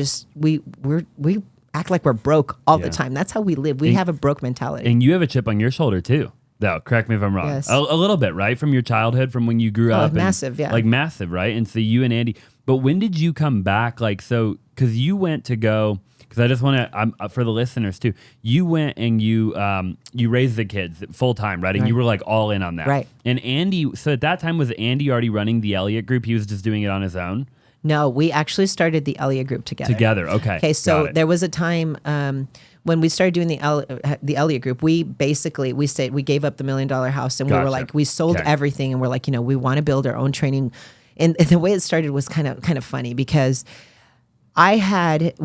act like we're broke all the time. That's how we live. We have a broke mentality. And you have a chip on your shoulder too, though. Correct me if I'm wrong. Yes. A little bit, right? From your childhood, from when you grew up. Massive, yeah. Like massive, right? And so you and Andy, but when did you come back? Like, so, because you went to go, because I just want to, for the listeners too, you went and you raised the kids full time, right? And you were like all in on that. Right. And Andy, so at that time, was Andy already running the Elliott Group? He was just doing it on his own? No, we actually started the Elliott Group together. Okay. Okay, so there was a time when we started doing the Elliott Group. We said we gave up the $1 million house, and we were like, we sold everything, and we're like, you know, we want to build our own training. And the way it started was kind of funny, because we made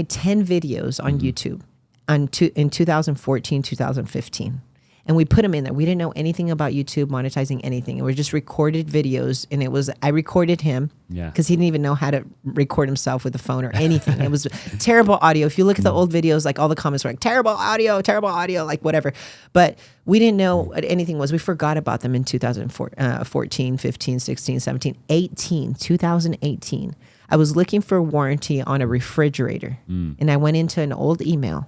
10 videos on YouTube in 2014, 2015. And we put them in there. We didn't know anything about YouTube monetizing anything. It was just recorded videos. And I recorded him because he didn't even know how to record himself with a phone or anything. It was terrible audio. If you look at the old videos, like all the comments were like, terrible audio, like whatever. But we didn't know what anything was. We forgot about them in 2014, 15, 16, 17, 18, 2018. I was looking for a warranty on a refrigerator. And I went into an old email,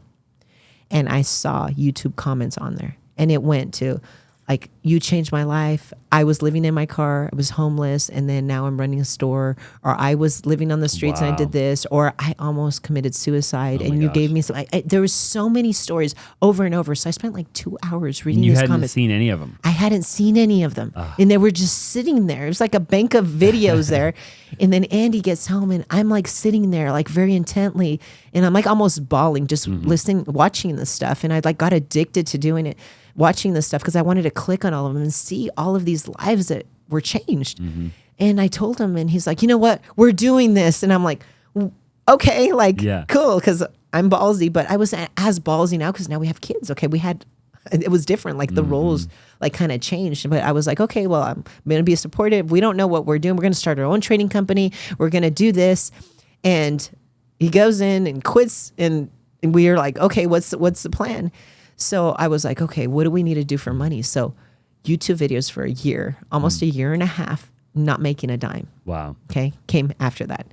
and I saw YouTube comments on there. And it went to like, you changed my life. I was living in my car. I was homeless. And then now I'm running a store. Or I was living on the streets and I did this. Or I almost committed suicide. And you gave me some. There was so many stories over and over. So I spent like 2 hours reading these comments. You hadn't seen any of them. I hadn't seen any of them. And they were just sitting there. It was like a bank of videos there. And then Andy gets home and I'm like sitting there like very intently. And I'm like almost bawling, just listening, watching this stuff. And I like got addicted to doing it, watching this stuff, because I wanted to click on all of them and see all of these lives that were changed. And I told him, and he's like, you know what? We're doing this. And I'm like, okay, like, cool, because I'm ballsy. But I was as ballsy now because now we have kids. Okay, it was different. Like the roles like kind of changed. But I was like, okay, well, I'm going to be supportive. We don't know what we're doing. We're going to start our own trading company. We're going to do this. And he goes in and quits. And we are like, okay, what's the plan? So I was like, okay, what do we need to do for money? So YouTube videos for a year, almost a year and a half, not making a dime. Wow. Okay. Came after that.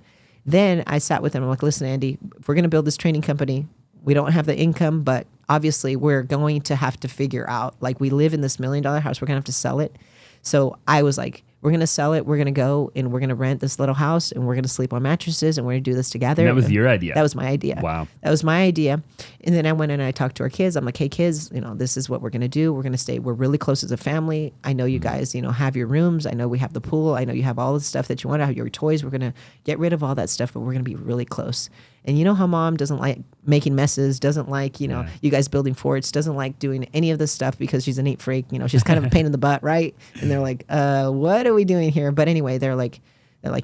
Then I sat with him. I'm like, listen, Andy, if we're going to build this training company, we don't have the income, but obviously we're going to have to figure out, like, we live in this $1 million house. We're going to have to sell it. So I was like, we're going to sell it. We're going to go and we're going to rent this little house and we're going to sleep on mattresses and we're going to do this together. And that was your idea. That was my idea. Wow. That was my idea. And then I went and I talked to our kids. I'm like, hey kids, this is what we're going to do. We're going to stay. We're really close as a family. I know you guys, have your rooms. I know we have the pool. I know you have all the stuff that you want to have, your toys. We're going to get rid of all that stuff, but we're going to be really close. And you know how mom doesn't like making messes, doesn't like, you guys building forts, doesn't like doing any of this stuff because she's a neat freak. She's kind of a pain in the butt, right? And they're like, what are we doing here? But anyway, they're like,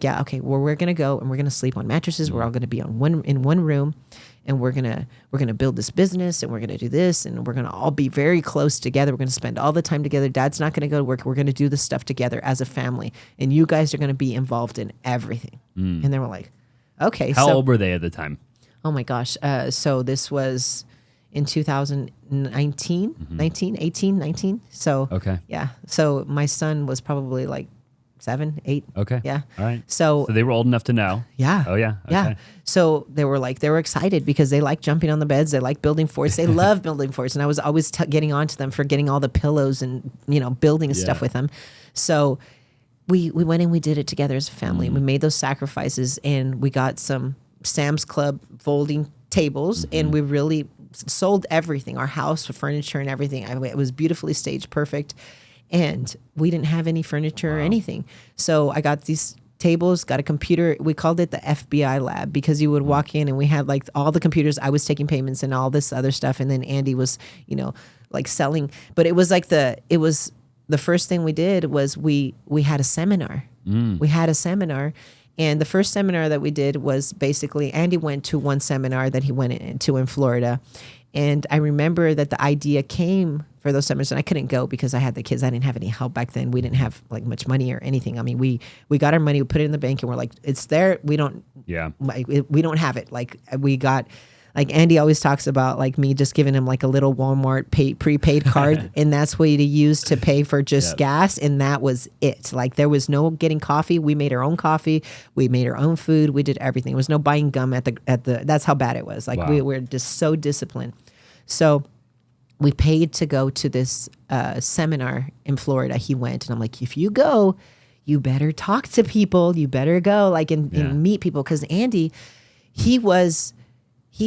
yeah, okay, well, we're going to go and we're going to sleep on mattresses. We're all going to be in one room and we're going to build this business and we're going to do this and we're going to all be very close together. We're going to spend all the time together. Dad's not going to go to work. We're going to do this stuff together as a family. And you guys are going to be involved in everything. And they were like, okay. How old were they at the time? Oh my gosh. So this was in 2019, 18, 19. So, okay. Yeah. So my son was probably like 7, 8. Okay. Yeah. All right. So they were old enough to know. Yeah. Oh yeah. Okay. Yeah. So they were excited because they like jumping on the beds. They like building forts. They love building forts. And I was always getting on to them for getting all the pillows and, building stuff with them. So we went and we did it together as a family. We made those sacrifices and we got some Sam's Club folding tables and we really sold everything, our house, furniture and everything. It was beautifully staged, perfect. And we didn't have any furniture or anything. So I got these tables, got a computer. We called it the FBI lab because you would walk in and we had like all the computers. I was taking payments and all this other stuff. And then Andy was, like selling. But it was like the first thing we did was we had a seminar. We had a seminar. And the first seminar that we did was basically Andy went to one seminar that he went into in Florida. And I remember that the idea came for those seminars, and I couldn't go because I had the kids. I didn't have any help back then. We didn't have like much money or anything. I mean, we got our money, we put it in the bank, and we're like, it's there. We don't have it. Like we got, like Andy always talks about, like me just giving him like a little Walmart prepaid card, and that's what he used to pay for just gas, and that was it. Like there was no getting coffee. We made our own coffee. We made our own food. We did everything. There was no buying gum at the. That's how bad it was. Like we were just so disciplined. So we paid to go to this seminar in Florida. He went, and I'm like, if you go, you better talk to people. You better go, like, and meet people, because Andy, he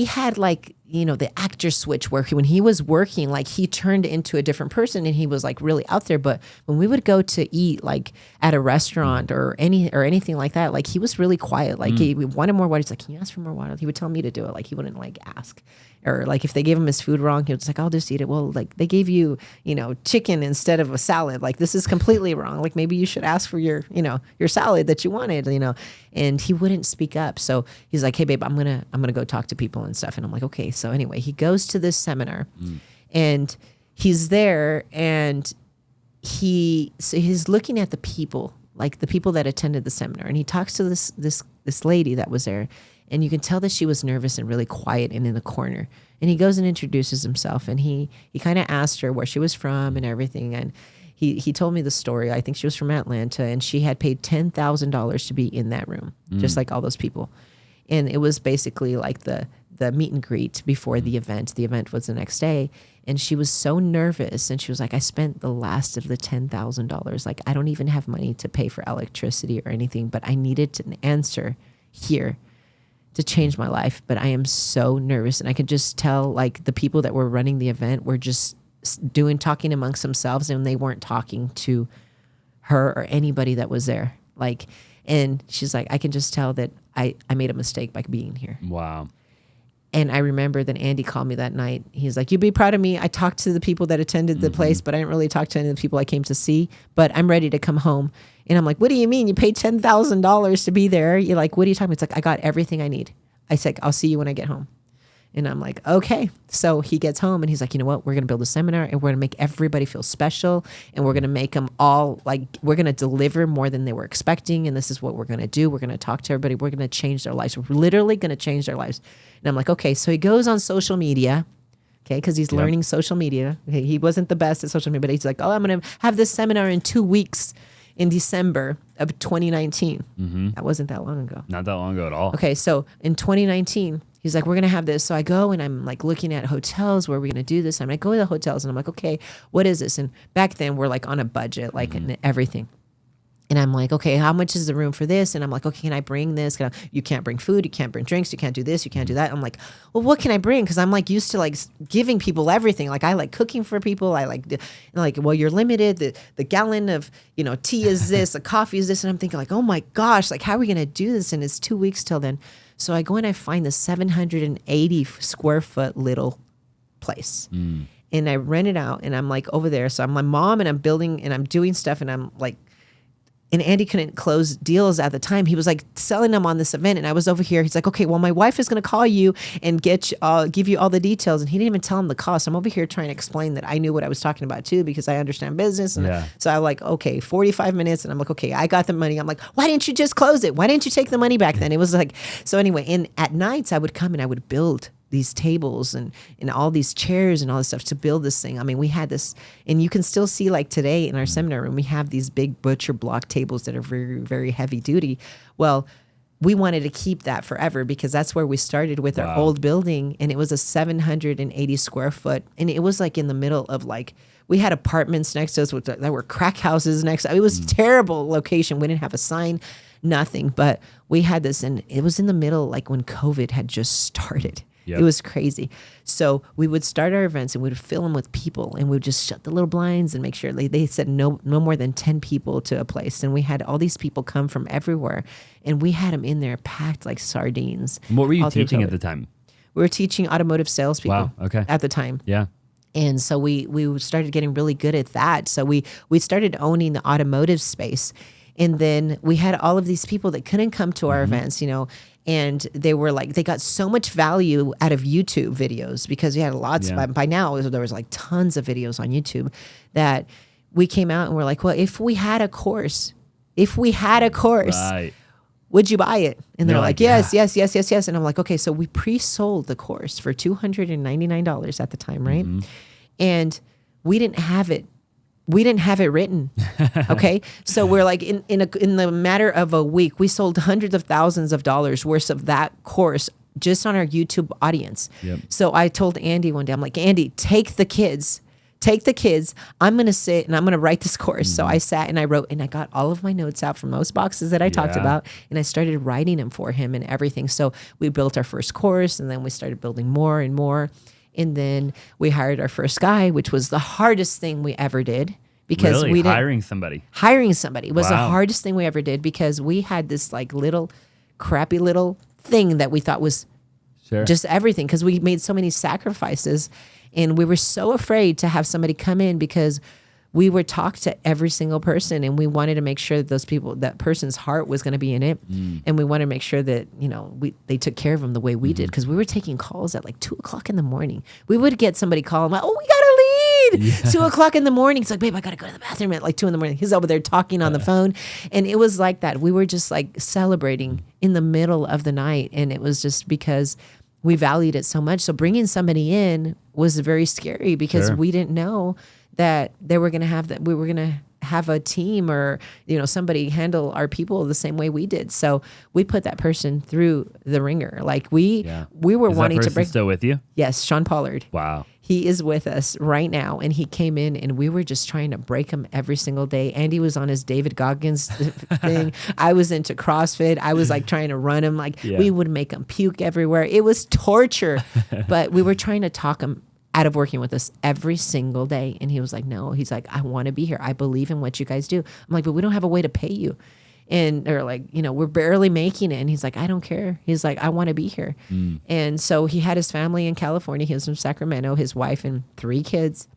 had like, the actor switch where when he was working, like he turned into a different person and he was like really out there. But when we would go to eat like at a restaurant or anything like that, like he was really quiet. Like he wanted more water. He's like, can you ask for more water? He would tell me to do it. Like he wouldn't like ask. Or like if they gave him his food wrong, he was like, I'll just eat it. Well, like they gave you, chicken instead of a salad. Like this is completely wrong. Like maybe you should ask for your salad that you wanted, and he wouldn't speak up. So he's like, hey babe, I'm going to go talk to people and stuff. And I'm like, okay. So anyway, he goes to this seminar and he's there and he's looking at the people, like the people that attended the seminar. And he talks to this lady that was there. And you can tell that she was nervous and really quiet and in the corner. And he goes and introduces himself. And he kind of asked her where she was from and everything. And he told me the story. I think she was from Atlanta. And she had paid $10,000 to be in that room, just like all those people. And it was basically like the the meet and greet before the event. The event was the next day. And she was so nervous. And she was like, I spent the last of the $10,000. Like, I don't even have money to pay for electricity or anything, but I needed an answer here to change my life. But I am so nervous. And I could just tell, like, the people that were running the event were just talking amongst themselves, and they weren't talking to her or anybody that was there. Like, and she's like, I can just tell that I made a mistake by being here. Wow. And I remember that Andy called me that night. He's like, you'd be proud of me. I talked to the people that attended the place, but I didn't really talk to any of the people I came to see, but I'm ready to come home. And I'm like, what do you mean? You paid $10,000 to be there. You're like, what are you talking about? It's like, I got everything I need. I said, I'll see you when I get home. And I'm like, okay. So he gets home and he's like, you know what? We're going to build a seminar and we're going to make everybody feel special. And we're going to make them all like, we're going to deliver more than they were expecting. And this is what we're going to do. We're going to talk to everybody. We're going to change their lives. We're literally going to change their lives. And I'm like, okay. So he goes on social media. Okay. Because he's learning social media. Okay, he wasn't the best at social media, but he's like, oh, I'm going to have this seminar in 2 weeks in December of 2019. That wasn't that long ago. Not that long ago at all. Okay. So in 2019, he's like, we're going to have this. So I go and I'm like looking at hotels where we're going to do this. And I go to the hotels and I'm like, okay, what is this? And back then we're like on a budget, like and everything. And I'm like, okay, how much is the room for this? And I'm like, okay, can I bring this? You can't bring food. You can't bring drinks. You can't do this. You can't do that. I'm like, well, what can I bring? Because I'm like used to like giving people everything. Like I like cooking for people. I like, well, you're limited. The gallon of, tea is this, the coffee is this. And I'm thinking like, oh my gosh, like how are we going to do this? And it's 2 weeks till then. So I go and I find the 780 square foot little place. And I rent it out and I'm like over there. So I'm my mom and I'm building and I'm doing stuff and I'm like, and Andy couldn't close deals at the time. He was like selling them on this event. And I was over here. He's like, okay, well, my wife is going to call you and give you all the details. And he didn't even tell him the cost. I'm over here trying to explain that I knew what I was talking about too, because I understand business. And so I'm like, okay, 45 minutes. And I'm like, okay, I got the money. I'm like, why didn't you just close it? Why didn't you take the money back then? It was like, so anyway, and at nights I would come and I would build these tables and all these chairs and all this stuff to build this thing. I mean, we had this, and you can still see like today in our seminar room, we have these big butcher block tables that are very, very heavy duty. Well, we wanted to keep that forever because that's where we started with our old building. And it was a 780 square foot. And it was like in the middle of like, we had apartments next to us that were crack houses next to us. It was a terrible location. We didn't have a sign, nothing, but we had this, and it was in the middle, like when COVID had just started. It was crazy. So we would start our events and we would fill them with people and we would just shut the little blinds and make sure they said no more than 10 people to a place. And we had all these people come from everywhere and we had them in there packed like sardines. And what were you teaching at the time? We were teaching automotive salespeople at the time. Yeah. And so we started getting really good at that. So we started owning the automotive space. And then we had all of these people that couldn't come to our events, and they were like, they got so much value out of YouTube videos because we had lots, by now there was like tons of videos on YouTube that we came out and we're like, well, if we had a course, Right. would you buy it? And they're like, yes. yeah. yes. And I'm like, okay, so we pre-sold the course for $299 at the time, right? And we didn't have it. We didn't have it written. Okay. So we're like in the matter of a week, we sold hundreds of thousands of dollars worth of that course just on our YouTube audience. So I told Andy one day, I'm like, Andy, take the kids. I'm going to sit and I'm going to write this course. So I sat and I wrote and I got all of my notes out from those boxes that I talked about. And I started writing them for him and everything. So we built our first course and then we started building more and more. And then we hired our first guy, which was the hardest thing we ever did because we didn't hiring somebody was the hardest thing we ever did because we had this like little crappy little thing that we thought was just everything because we made so many sacrifices and we were so afraid to have somebody come in because we would talk to every single person and we wanted to make sure that that person's heart was going to be in it. And we wanted to make sure that, they took care of them the way we did. Cause we were taking calls at like 2:00 in the morning. We would get somebody calling, like, oh, we got a lead. 2:00 in the morning. It's like, babe, I got to go to the bathroom at like 2 a.m. He's over there talking on the phone. And it was like that. We were just like celebrating in the middle of the night. And it was just because we valued it so much. So bringing somebody in was very scary because we didn't know that they were going to have that. We were going to have a team or, somebody handle our people the same way we did. So we put that person through the ringer. Like we were Is wanting that to person break. still with you? Yes, Sean Pollard. Wow. He is with us right now, and he came in, and we were just trying to break him every single day. Andy was on his David Goggins thing. I was into CrossFit. I was like trying to run him. Like we would make him puke everywhere. It was torture, but we were trying to talk him out of working with us every single day. And he was like, no, he's like, I want to be here. I believe in what you guys do. I'm like, but we don't have a way to pay you. And they're like, we're barely making it. And he's like, I don't care. He's like, I want to be here. And so he had his family in California. He was from Sacramento, his wife and 3 kids.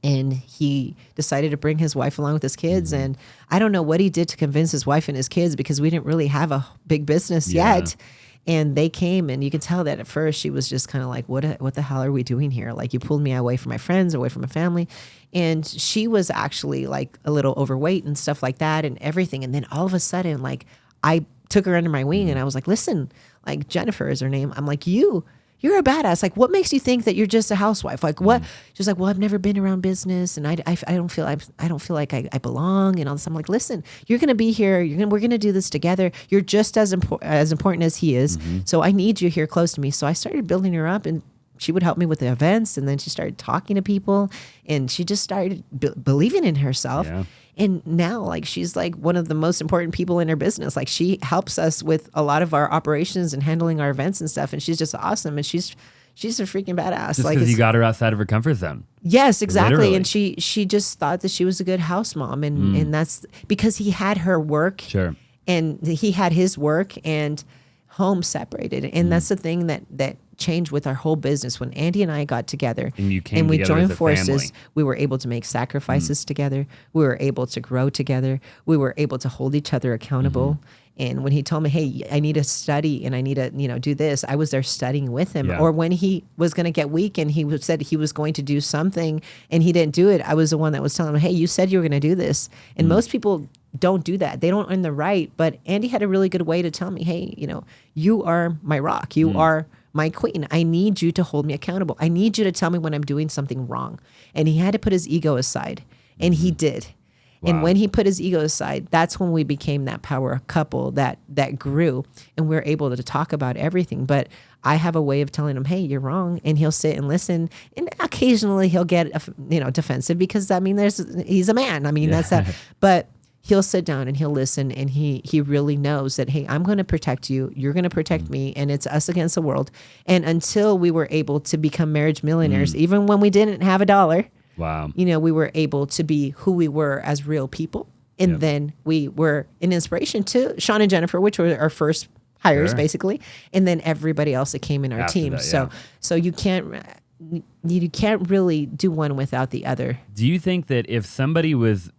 And he decided to bring his wife along with his kids. And I don't know what he did to convince his wife and his kids, because we didn't really have a big business yet. And they came, and you can tell that at first she was just kind of like, what the hell are we doing here? Like, you pulled me away from my friends, away from my family. And she was actually like a little overweight and stuff like that and everything. And then all of a sudden, like, I took her under my wing and I was like, listen, like, Jennifer is her name. I'm like, you're a badass. Like, what makes you think that you're just a housewife? Like, what? She's like, well, I've never been around business, and I don't feel like I belong, and all this. I'm like, listen, you're gonna be here. We're gonna do this together. You're just as important as he is. So I need you here close to me. So I started building her up, and she would help me with the events, and then she started talking to people, and she just started believing in herself. Yeah. And now, like, she's like one of the most important people in her business. Like, she helps us with a lot of our operations and handling our events and stuff. And she's just awesome. And she's a freaking badass. Just because you got her outside of her comfort zone. Yes, exactly. Literally. And she just thought that she was a good house mom. And that's because he had her work. Sure. And he had his work and home separated. And that's the thing that changed with our whole business. When Andy and I got together and we joined forces, we were able to make sacrifices together. We were able to grow together. We were able to hold each other accountable. And when he told me, hey, I need to study and I need to, do this, I was there studying with him. Or when he was going to get weak and he said he was going to do something and he didn't do it, I was the one that was telling him, hey, you said you were going to do this. And most people don't do that. They don't earn the right. But Andy had a really good way to tell me, hey, you are my rock. You are my queen. I need you to hold me accountable. I need you to tell me when I'm doing something wrong. And he had to put his ego aside. And he did. Wow. And when he put his ego aside, that's when we became that power couple that grew. And we were able to talk about everything. But I have a way of telling him, hey, you're wrong. And he'll sit and listen. And occasionally he'll get, defensive because, he's a man. That's that. But he'll sit down and he'll listen, and he really knows that, hey, I'm going to protect you. You're going to protect me, and it's us against the world. And until we were able to become marriage millionaires, even when we didn't have $1, wow, we were able to be who we were as real people. And then we were an inspiration to Sean and Jennifer, which were our first hires, basically, and then everybody else that came in our team. That, So you can't really do one without the other. Do you think that if somebody was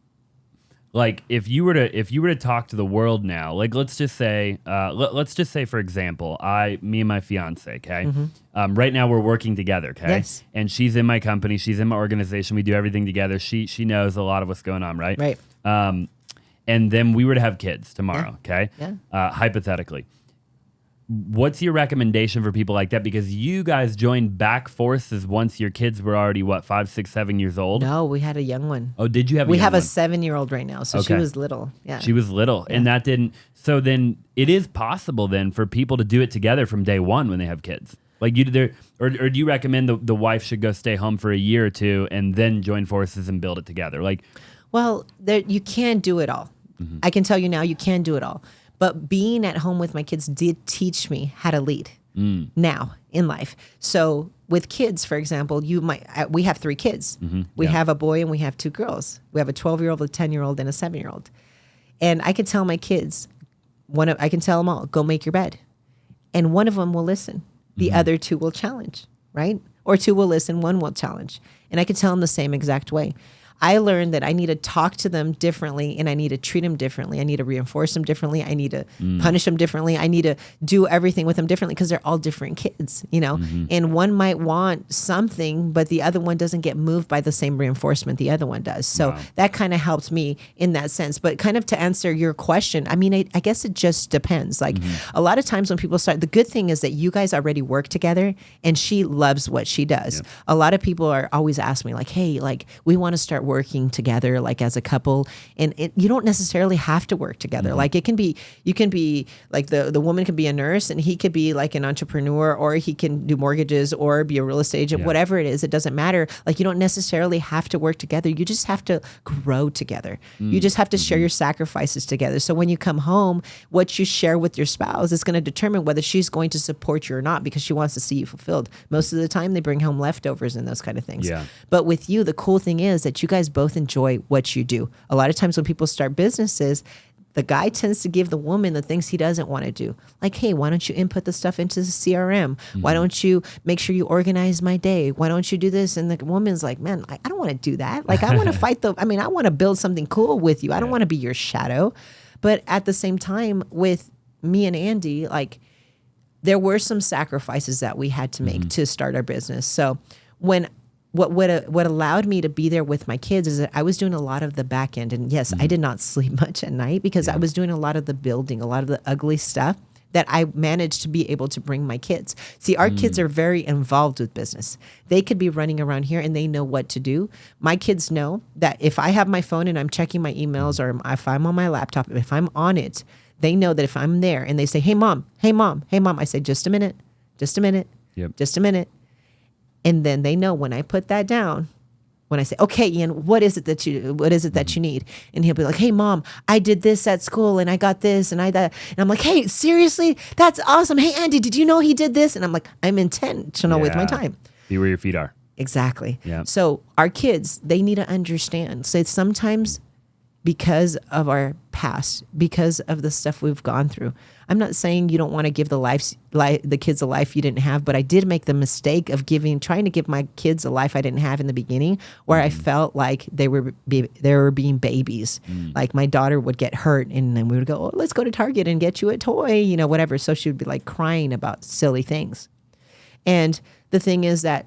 like, if you were to talk to the world now, like, let's just say, for example, me and my fiance, okay? Right now we're working together, okay? Yes. And she's in my company, she's in my organization, we do everything together. She knows a lot of what's going on, right? Right. And then we were to have kids tomorrow, okay? Yeah. Hypothetically. What's your recommendation for people like that? Because you guys joined back forces once your kids were already, 5, 6, 7 years old? No, we had a young one. Oh, did you have a young one? We have one? a 7-year-old right now, so she was little. Yeah. She was little. Yeah. And that didn't... So then it is possible then for people to do it together from day one when they have kids. Like, or do you recommend the wife should go stay home for a year or two and then join forces and build it together? Like, well, you can do it all. I can tell you now, you can do it all. But being at home with my kids did teach me how to lead now in life. So with kids, for example, we have 3 kids. We have a boy and we have 2 girls. We have a 12-year-old, a 10-year-old, and a 7-year-old. And I can tell my kids, I can tell them all, go make your bed. And one of them will listen. The other 2 will challenge, right? Or 2 will listen, 1 will challenge. And I can tell them the same exact way. I learned that I need to talk to them differently and I need to treat them differently. I need to reinforce them differently. I need to punish them differently. I need to do everything with them differently because they're all different kids, and one might want something, but the other one doesn't get moved by the same reinforcement the other one does. So that kind of helped me in that sense. But kind of to answer your question, I guess it just depends. Like a lot of times when people start, the good thing is that you guys already work together and she loves what she does. Yep. A lot of people are always asking me like, hey, like we want to start working together, like as a couple, and you don't necessarily have to work together. Like you can be like the woman can be a nurse and he could be like an entrepreneur, or he can do mortgages or be a real estate agent, whatever it is, it doesn't matter. Like you don't necessarily have to work together. You just have to grow together. You just have to share your sacrifices together. So when you come home, what you share with your spouse is going to determine whether she's going to support you or not, because she wants to see you fulfilled. Most of the time they bring home leftovers and those kind of things. Yeah. But with you, the cool thing is that you guys both enjoy what you do. A lot of times when people start businesses, the guy tends to give the woman the things he doesn't want to do. Like, hey, why don't you input the stuff into the CRM? Why don't you make sure you organize my day? Why don't you do this? And the woman's like, man, I don't want to do that. Like, I want to I want to build something cool with you. I don't want to be your shadow. But at the same time, with me and Andy, like, there were some sacrifices that we had to make to start our business. So what allowed me to be there with my kids is that I was doing a lot of the back end. And yes, I did not sleep much at night because I was doing a lot of the building, a lot of the ugly stuff that I managed to be able to bring my kids. See, our kids are very involved with business. They could be running around here and they know what to do. My kids know that if I have my phone and I'm checking my emails, or if I'm on my laptop, if I'm on it, they know that if I'm there and they say, hey, mom, I say, just a minute, just a minute. And then they know when I put that down, when I say, okay, Ian, what is it that you need? And he'll be like, hey, mom, I did this at school and I got this and I that. And I'm like, hey, seriously? That's awesome. Hey, Andy, did you know he did this? And I'm like, I'm intentional with my time. Be where your feet are. Exactly. Yeah. So our kids, they need to understand. So it's sometimes because of our past, because of the stuff we've gone through. I'm not saying you don't want to give the kids a life you didn't have, but I did make the mistake of trying to give my kids a life I didn't have in the beginning, where I felt like they were being babies. Like my daughter would get hurt, and then we would go, oh, let's go to Target and get you a toy, whatever. So she would be like crying about silly things. And the thing is that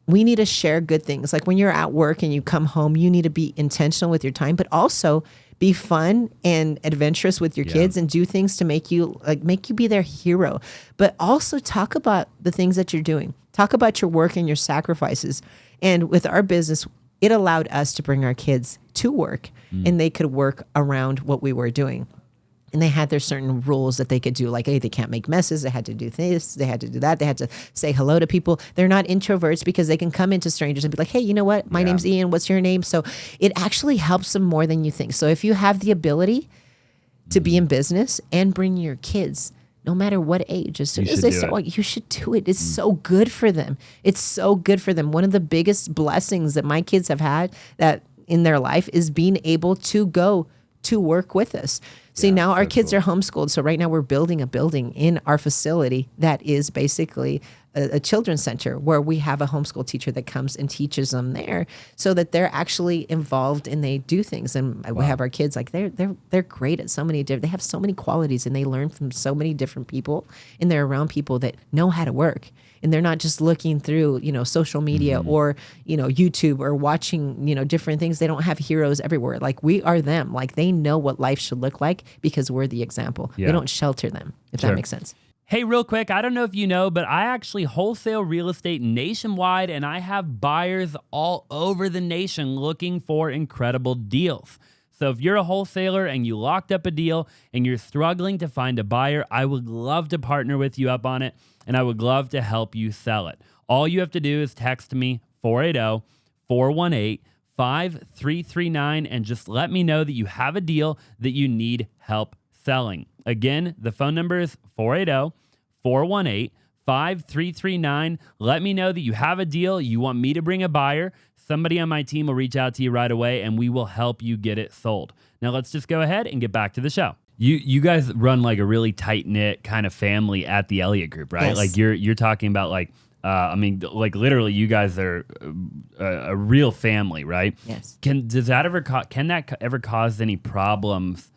we need to share good things. Like when you're at work and you come home, you need to be intentional with your time, but also be fun and adventurous with your kids and do things to make you be their hero. But also talk about the things that you're doing. Talk about your work and your sacrifices. And with our business, it allowed us to bring our kids to work and they could work around what we were doing. And they had their certain rules that they could do, like, hey, they can't make messes. They had to do this. They had to do that. They had to say hello to people. They're not introverts because they can come into strangers and be like, hey, you know what? My name's Ian. What's your name? So it actually helps them more than you think. So if you have the ability to be in business and bring your kids, no matter what age, as soon as they start, you should do it. It's so good for them. It's so good for them. One of the biggest blessings that my kids have had that in their life is being able to go to work with us. See, now our kids are homeschooled. So right now we're building a building in our facility that is basically a children's center where we have a homeschool teacher that comes and teaches them there so that they're actually involved and they do things. And we have our kids, like they're great at so many different, they have so many qualities and they learn from so many different people, and they're around people that know how to work. And they're not just looking through, social media or, YouTube or watching, different things. They don't have heroes everywhere. Like we are them. Like they know what life should look like because we're the example. We don't shelter them, if that makes sense. Hey, real quick, I don't know if you know, but I actually wholesale real estate nationwide, and I have buyers all over the nation looking for incredible deals. So if you're a wholesaler and you locked up a deal and you're struggling to find a buyer, I would love to partner with you up on it, and I would love to help you sell it. All you have to do is text me 480-418-5339 and just let me know that you have a deal that you need help selling. Again, the phone number is 480-418-5339. Let me know that you have a deal, you want me to bring a buyer. Somebody on my team will reach out to you right away and we will help you get it sold. Now let's just go ahead and get back to the show. You guys run like a really tight-knit kind of family at the Elliott Group, right? Yes. Like you're talking about like literally you guys are a real family, right? Yes. Can that ever cause any problems,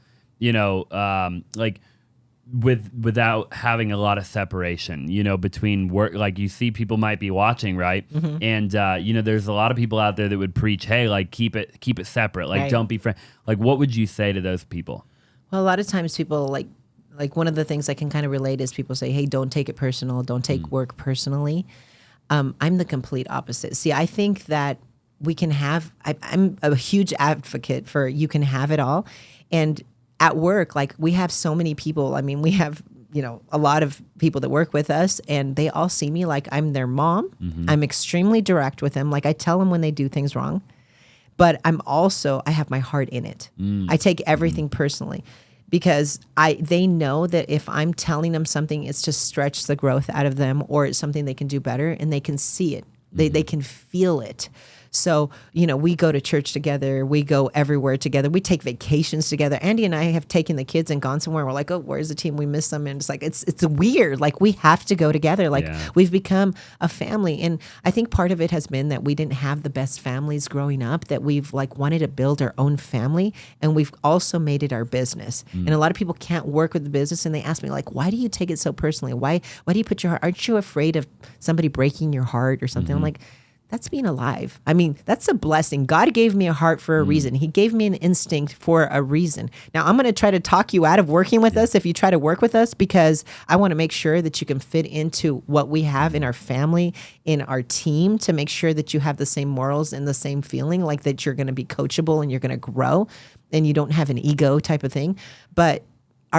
without having a lot of separation, between work? Like you see people might be watching, right? And there's a lot of people out there that would preach, hey, like keep it separate, like don't be friends. Like what would you say to those people? Well, a lot of times people like one of the things I can kind of relate is people say, hey, don't take it personal. Don't take work personally. I'm the complete opposite. See, I think that we can have, I'm a huge advocate for you can have it all. And at work, like we have so many people. I mean, we have, a lot of people that work with us, and they all see me like I'm their mom. I'm extremely direct with them. Like I tell them when they do things wrong, but I have my heart in it. I take everything personally because they know that if I'm telling them something, it's to stretch the growth out of them, or it's something they can do better, and they can see it. They can feel it. So, we go to church together. We go everywhere together. We take vacations together. Andy and I have taken the kids and gone somewhere. We're like, oh, where's the team? We miss them. And it's like, it's weird. Like we have to go together. Like we've become a family. And I think part of it has been that we didn't have the best families growing up, that we've like wanted to build our own family. And we've also made it our business. And a lot of people can't work with the business. And they ask me like, why do you take it so personally? Why do you put your heart? Aren't you afraid of somebody breaking your heart or something? I'm like, that's being alive. I mean, that's a blessing. God gave me a heart for a reason. He gave me an instinct for a reason. Now, I'm going to try to talk you out of working with us if you try to work with us, because I want to make sure that you can fit into what we have in our family, in our team, to make sure that you have the same morals and the same feeling, like that you're going to be coachable and you're going to grow and you don't have an ego type of thing. But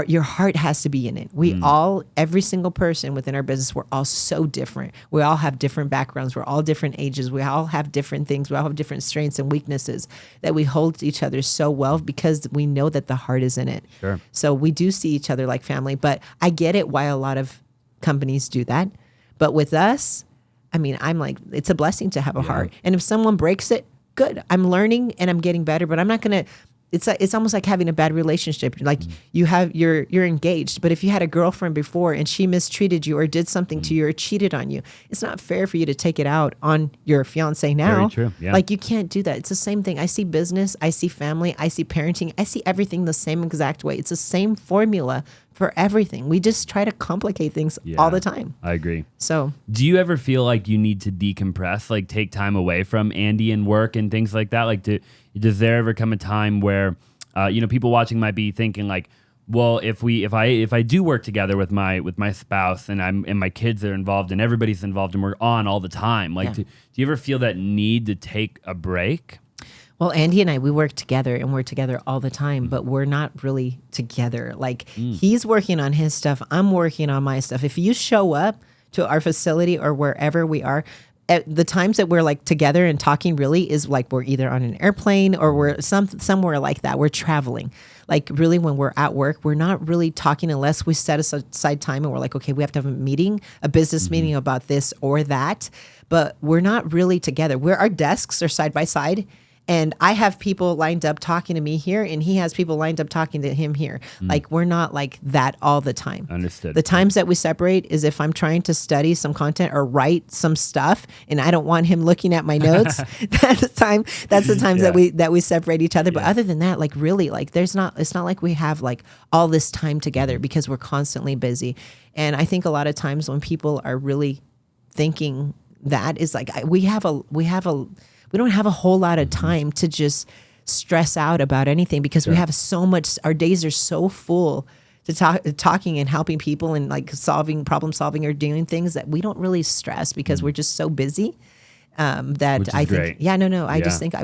your heart has to be in it. We all, every single person within our business, we're all so different. We all have different backgrounds. We're all different ages. We all have different things. We all have different strengths and weaknesses that we hold each other so well because we know that the heart is in it. Sure. So we do see each other like family, but I get it why a lot of companies do that. But with us, I mean, I'm like, it's a blessing to have a heart. And if someone breaks it, good. I'm learning and I'm getting better, but I'm not going to, it's almost like having a bad relationship. Like you're engaged, but if you had a girlfriend before and she mistreated you or did something to you or cheated on you, it's not fair for you to take it out on your fiance now. Very true. Yeah. Like you can't do that. It's the same thing. I see business, I see family, I see parenting, I see everything the same exact way. It's the same formula for everything. We just try to complicate things all the time. I agree. So do you ever feel like you need to decompress, like take time away from Andy and work and things like that? Like does there ever come a time where, people watching might be thinking like, well, if I do work together with my spouse and my kids are involved and everybody's involved and we're on all the time, like, do you ever feel that need to take a break? Well, Andy and I, we work together and we're together all the time, but we're not really together. Like he's working on his stuff. I'm working on my stuff. If you show up to our facility or wherever we are, at the times that we're like together and talking really is like we're either on an airplane or we're somewhere like that. We're traveling. Like really when we're at work, we're not really talking unless we set aside time and we're like, okay, we have to have a meeting, a business meeting about this or that. But we're not really together. Our desks are side by side. And I have people lined up talking to me here, and he has people lined up talking to him here. Like, we're not like that all the time. Understood. The times that we separate is if I'm trying to study some content or write some stuff, and I don't want him looking at my notes. That's the times that we separate each other. But other than that, like really, like it's not like we have like all this time together because we're constantly busy. And I think a lot of times when people are really thinking that is like we don't have a whole lot of time to just stress out about anything because we have so much, our days are so full to talking and helping people and like problem solving or doing things that we don't really stress because we're just so busy. That I think, great. I just think I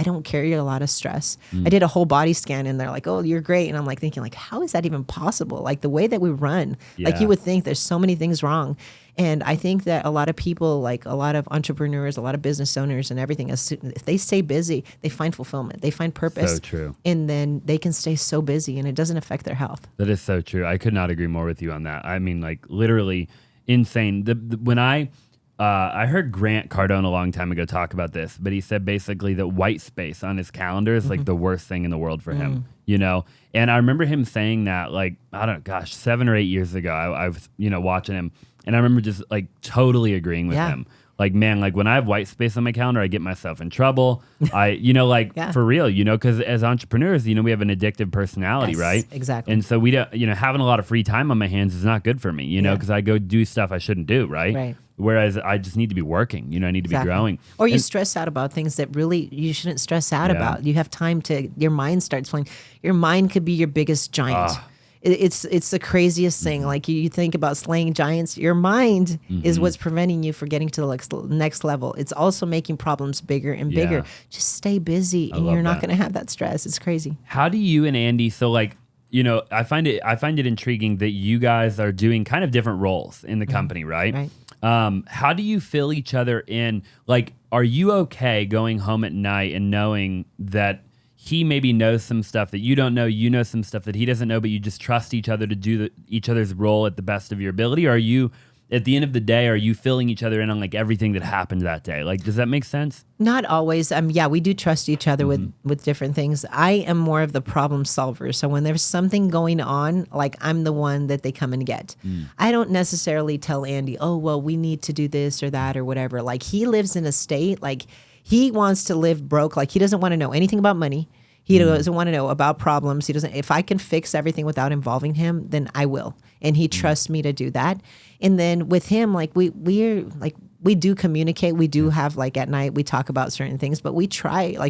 don't carry a lot of stress. I did a whole body scan and they're like, oh, you're great. And I'm like thinking like, how is that even possible? Like the way that we run, like you would think there's so many things wrong. And I think that a lot of people, like a lot of entrepreneurs, a lot of business owners and everything, if they stay busy, they find fulfillment, they find purpose. So true. And then they can stay so busy and it doesn't affect their health. That is so true. I could not agree more with you on that. I mean, like literally insane. When I heard Grant Cardone a long time ago talk about this, but he said basically that white space on his calendar is like the worst thing in the world for him, And I remember him saying that like, 7 or 8 years ago, I was, watching him. And I remember just like totally agreeing with him. Like, man, like when I have white space on my calendar, I get myself in trouble. For real, because as entrepreneurs, we have an addictive personality, right? Exactly. And so we don't, having a lot of free time on my hands is not good for me, because I go do stuff I shouldn't do, right? Right. Whereas I just need to be working, I need to be growing. Or you stress out about things that really you shouldn't stress out about. You have time your mind starts playing. Your mind could be your biggest giant. It's the craziest thing. Like you think about slaying giants, your mind is what's preventing you from getting to the next level. It's also making problems bigger and bigger. Just stay busy, and you're not going to have that stress. It's crazy. How do you and Andy? So like, I find it intriguing that you guys are doing kind of different roles in the company, right? Right. How do you fill each other in? Like, are you okay going home at night and knowing that he maybe knows some stuff that you don't know, you know some stuff that he doesn't know, but you just trust each other to do each other's role at the best of your ability? Or are you, at the end of the day, are you filling each other in on like everything that happened that day? Like, does that make sense? Not always. Yeah, we do trust each other with different things. I am more of the problem solver. So when there's something going on, like I'm the one that they come and get. I don't necessarily tell Andy, oh, well, we need to do this or that or whatever. Like he lives in a state, like he wants to live broke. Like he doesn't want to know anything about money. He doesn't want to know about problems. He doesn't. If I can fix everything without involving him, then I will. And he trusts me to do that. And then with him, like we do communicate. We do have like at night we talk about certain things, but we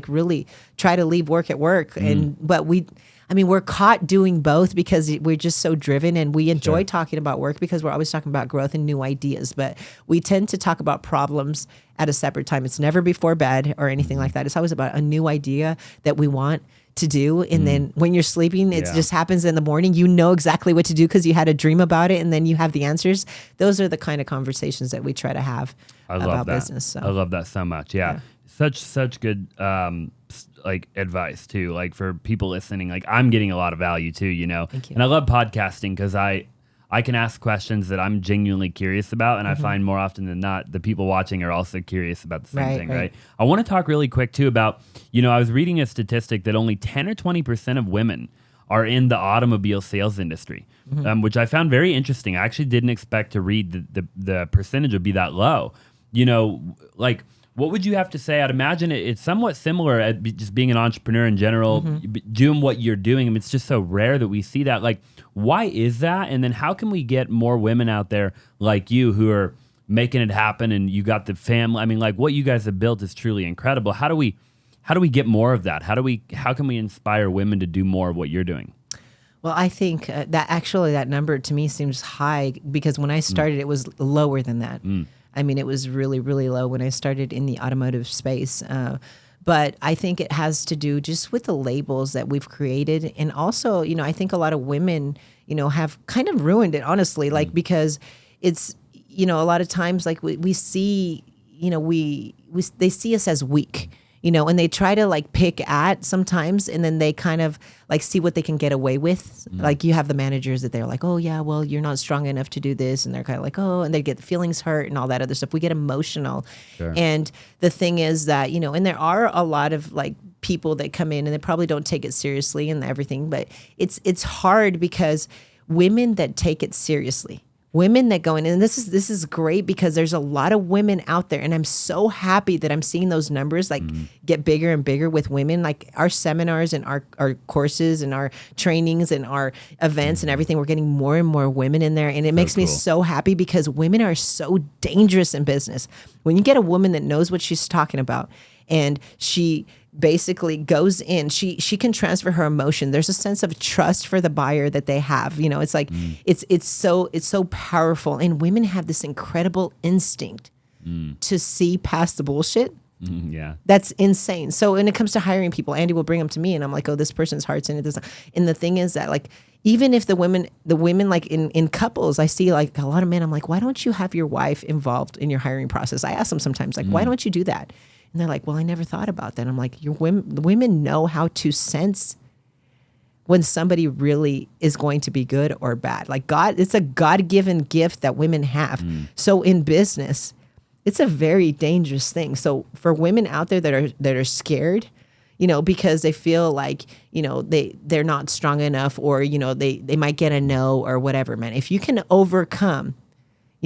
really try to leave work at work. But we're caught doing both because we're just so driven, and we enjoy talking about work because we're always talking about growth and new ideas. But we tend to talk about problems at a separate time. It's never before bed or anything like that. It's always about a new idea that we want to do. And then when you're sleeping, it just happens in the morning. You know exactly what to do because you had a dream about it, and then you have the answers. Those are the kind of conversations that we try to have about business. So. I love that so much. Yeah. Such good like advice too. Like for people listening, like I'm getting a lot of value too, Thank you. And I love podcasting because I can ask questions that I'm genuinely curious about, and I find more often than not the people watching are also curious about the same thing, right? I want to talk really quick too about, I was reading a statistic that only 10 or 20% of women are in the automobile sales industry, which I found very interesting. I actually didn't expect to read the percentage would be that low. Like, what would you have to say? I'd imagine it's somewhat similar at just being an entrepreneur in general, doing what you're doing. I mean, it's just so rare that we see that. Like, why is that? And then how can we get more women out there like you who are making it happen, and you got the family? I mean, like what you guys have built is truly incredible. How do we get more of that? How can we inspire women to do more of what you're doing? Well, I think that number to me seems high because when I started, it was lower than that. I mean, it was really, really low when I started in the automotive space. But I think it has to do just with the labels that we've created. And also, I think a lot of women, have kind of ruined it, honestly, like because it's, a lot of times like we see, they see us as weak. And they try to like pick at sometimes, and then they kind of like see what they can get away with. Like you have the managers that they're like, oh yeah, well, you're not strong enough to do this. And they're kind of like, oh, and they get the feelings hurt and all that other stuff. We get emotional. Sure. And the thing is that, and there are a lot of like people that come in and they probably don't take it seriously and everything, but it's hard because women that take it seriously, women that go in, and this is great because there's a lot of women out there, and I'm so happy that I'm seeing those numbers like get bigger and bigger with women. Like our seminars and our courses and our trainings and our events and everything, we're getting more and more women in there, and it makes me so happy because women are so dangerous in business. When you get a woman that knows what she's talking about, and she basically goes in, she can transfer her emotion. There's a sense of trust for the buyer that they have. It's like it's so powerful, and women have this incredible instinct to see past the bullshit. Yeah, that's insane. So when it comes to hiring people, Andy will bring them to me, and I'm like, oh, this person's heart's in it. And the thing is that like even if the women like in couples, I see like a lot of men. I'm like, why don't you have your wife involved in your hiring process? I ask them sometimes like, why don't you do that? And they're like, well, I never thought about that. I'm like, the women know how to sense when somebody really is going to be good or bad. Like it's a God-given gift that women have. So in business, it's a very dangerous thing. So for women out there that are scared, because they feel like, they're not strong enough, or, they might get a no or whatever, man. If you can overcome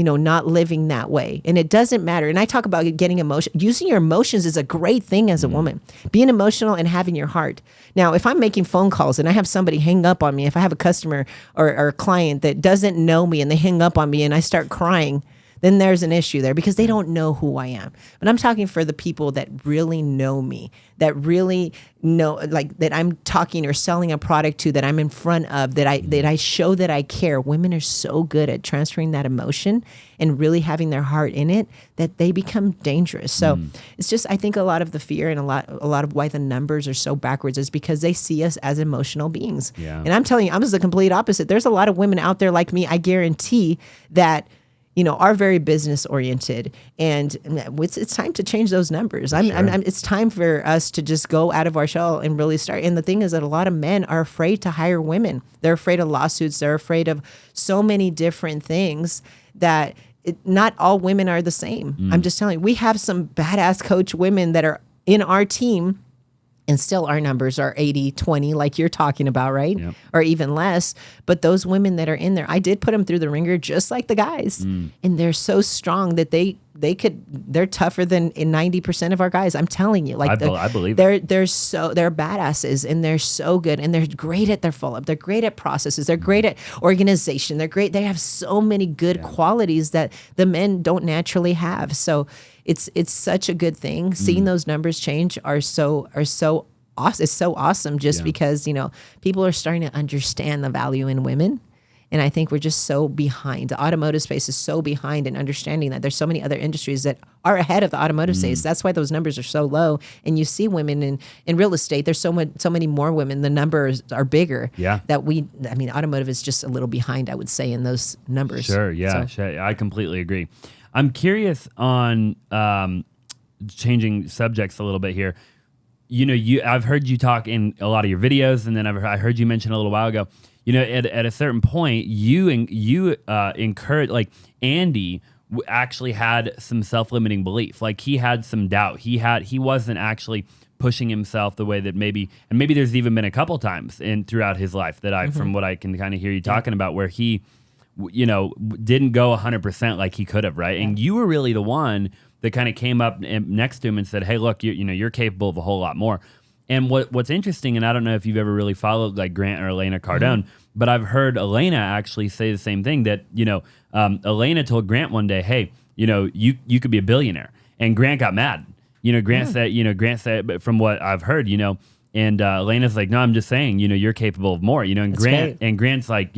not living that way. And it doesn't matter. And I talk about getting emotion. Using your emotions is a great thing as a woman. Being emotional and having your heart. Now, if I'm making phone calls and I have somebody hang up on me, if I have a customer or a client that doesn't know me and they hang up on me and I start crying, then there's an issue there because they don't know who I am. But I'm talking for the people that really know me, that really know, like that I'm talking or selling a product to, that I'm in front of, that I show that I care. Women are so good at transferring that emotion and really having their heart in it that they become dangerous. So it's just, I think a lot of the fear and a lot of why the numbers are so backwards is because they see us as emotional beings. Yeah. And I'm telling you, I'm just the complete opposite. There's a lot of women out there like me, I guarantee, that are very business oriented, and it's time to change those numbers. It's time for us to just go out of our shell and really start. And the thing is that a lot of men are afraid to hire women. They're afraid of lawsuits. They're afraid of so many different things that not all women are the same. I'm just telling you, we have some badass coach women that are in our team. And still our numbers are 80-20 like you're talking about, right? Yep. Or even less. But those women that are in there, I did put them through the ringer just like the guys. And they're so strong that they're tougher than 90% of our guys. I'm telling you. Like I believe they're badasses, and they're so good, and they're great at their follow-up. They're great at processes. They're great at organization. They're great. They have so many good qualities that the men don't naturally have. So it's such a good thing. Seeing those numbers change are so awesome. It's so awesome just because, people are starting to understand the value in women. And I think we're just so behind. The automotive space is so behind in understanding that there's so many other industries that are ahead of the automotive space. That's why those numbers are so low. And you see women in real estate, there's so many more women. The numbers are bigger. Yeah. Automotive is just a little behind, I would say, in those numbers. Sure. Yeah. Sure. I completely agree. I'm curious on changing subjects a little bit here. I've heard you talk in a lot of your videos, and then I heard you mention a little while ago, at a certain point, you encourage, like Andy actually had some self-limiting belief. Like he had some doubt. He wasn't actually pushing himself the way that maybe there's even been a couple times throughout his life that from what I can kind of hear you talking about, where he, didn't go 100% like he could have, right? Yeah. And you were really the one that kind of came up next to him and said, "Hey, look, you're capable of a whole lot more." And what's interesting, and I don't know if you've ever really followed like Grant or Elena Cardone, but I've heard Elena actually say the same thing, that Elena told Grant one day, "Hey, you could be a billionaire," and Grant got mad. Grant said, but from what I've heard, and Elena's like, "No, I'm just saying, you're capable of more," and Grant's like,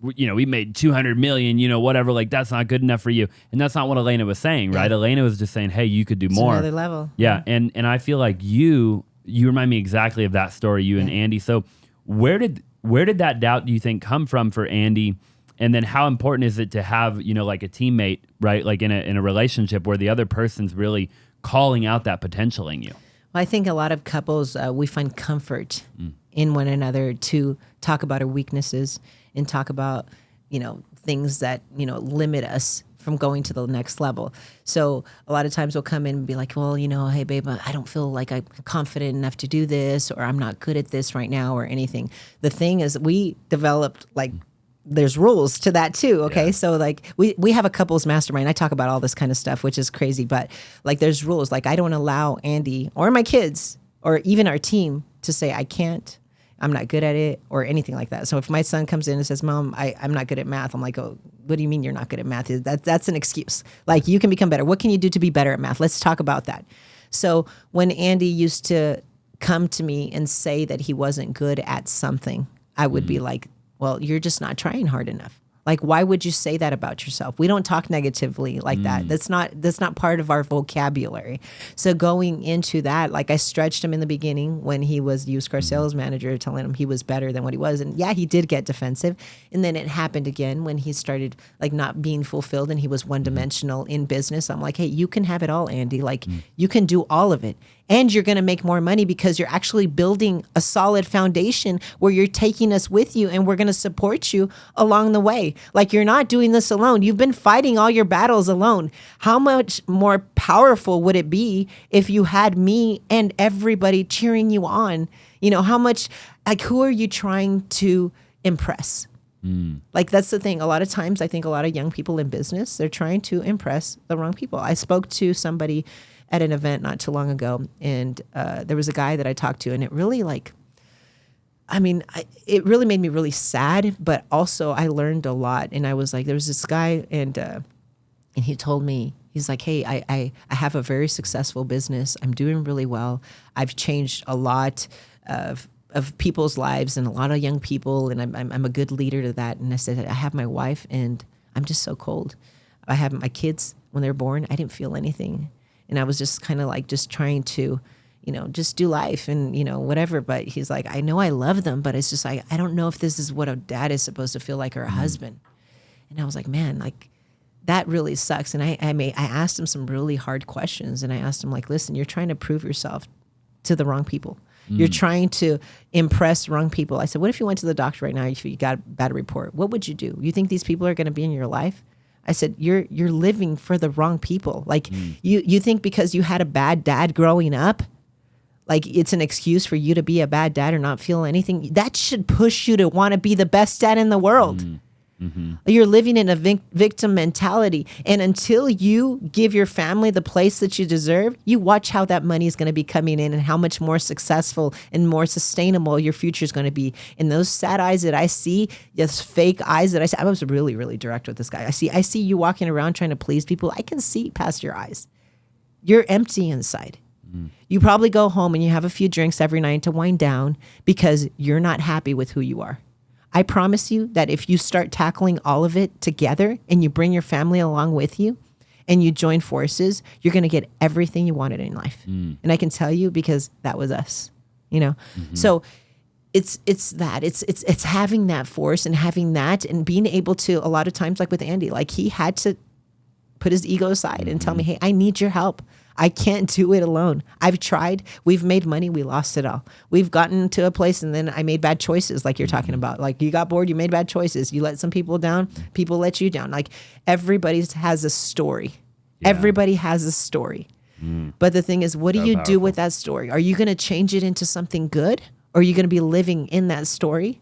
we made 200 million, whatever, like that's not good enough for you. And that's not what Elena was saying, right? Elena was just saying, hey, you could do more. Another level. Yeah. And I feel like you remind me exactly of that story, you and Andy. So where did that doubt, do you think, come from for Andy? And then how important is it to have, like a teammate, right? Like in a relationship where the other person's really calling out that potential in you? Well, I think a lot of couples, we find comfort in one another to talk about our weaknesses and talk about, things that, limit us from going to the next level. So a lot of times we'll come in and be like, well, hey, babe, I don't feel like I'm confident enough to do this, or I'm not good at this right now, or anything. The thing is, we developed there's rules to that too. Okay. Yeah. So we have a couples mastermind. I talk about all this kind of stuff, which is crazy, but there's rules. I don't allow Andy or my kids or even our team to say, I can't, I'm not good at it, or anything like that. So if my son comes in and says, Mom, I'm not good at math, I'm like, oh, what do you mean you're not good at math? That's an excuse. You can become better. What can you do to be better at math? Let's talk about that. So when Andy used to come to me and say that he wasn't good at something, I would be like, well, you're just not trying hard enough. Why would you say that about yourself? We don't talk negatively like that. That's not part of our vocabulary. So going into that, I stretched him in the beginning when he was used car sales manager, telling him he was better than what he was. And yeah, he did get defensive. And then it happened again when he started not being fulfilled and he was one-dimensional in business. I'm like, hey, you can have it all, Andy. You can do all of it. And you're going to make more money because you're actually building a solid foundation where you're taking us with you, and we're going to support you along the way. You're not doing this alone. You've been fighting all your battles alone. How much more powerful would it be if you had me and everybody cheering you on? How much, who are you trying to impress? That's the thing. A lot of times I think a lot of young people in business, they're trying to impress the wrong people. I spoke to somebody at an event not too long ago, and there was a guy that I talked to, and it really it really made me really sad, but also I learned a lot. And I was like, there was this guy, and And he told me, he's like, hey, I have a very successful business. I'm doing really well. I've changed a lot of people's lives and a lot of young people, and I'm a good leader to that. And I said, I have my wife, and I'm just so cold. I have my kids. When they were born, I didn't feel anything. And I was just kind of like just trying to, just do life and, whatever. But he's like, I know I love them, but it's just like, I don't know if this is what a dad is supposed to feel like, or a husband. And I was like, man, like that really sucks. And I asked him some really hard questions. And I asked him, like, listen, you're trying to prove yourself to the wrong people. You're trying to impress wrong people. I said, what if you went to the doctor right now, if you got a bad report? What would you do? You think these people are going to be in your life? I said, you're living for the wrong people. Like you think because you had a bad dad growing up, like it's an excuse for you to be a bad dad or not feel anything. That should push you to want to be the best dad in the world. You're living in a victim mentality. And until you give your family the place that you deserve, you watch how that money is going to be coming in and how much more successful and more sustainable your future is going to be. And those sad eyes that I see, those fake eyes that I see, I was really, really direct with this guy. I see you walking around trying to please people. I can see past your eyes. You're empty inside. You probably go home and you have a few drinks every night to wind down because you're not happy with who you are. I promise you that if you start tackling all of it together and you bring your family along with you and you join forces, you're going to get everything you wanted in life. And I can tell you because that was us, So it's having that force and having that and being able to, a lot of times, like with Andy, like he had to put his ego aside and tell me, hey, I need your help. I can't do it alone. I've tried. We've made money. We lost it all. We've gotten to a place and then I made bad choices like you're talking about. Like you got bored, you made bad choices. You let some people down, people let you down. Like everybody has a story. Yeah. Everybody has a story. But the thing is, what do you do with that story? Are you going to change it into something good? Or are you going to be living in that story?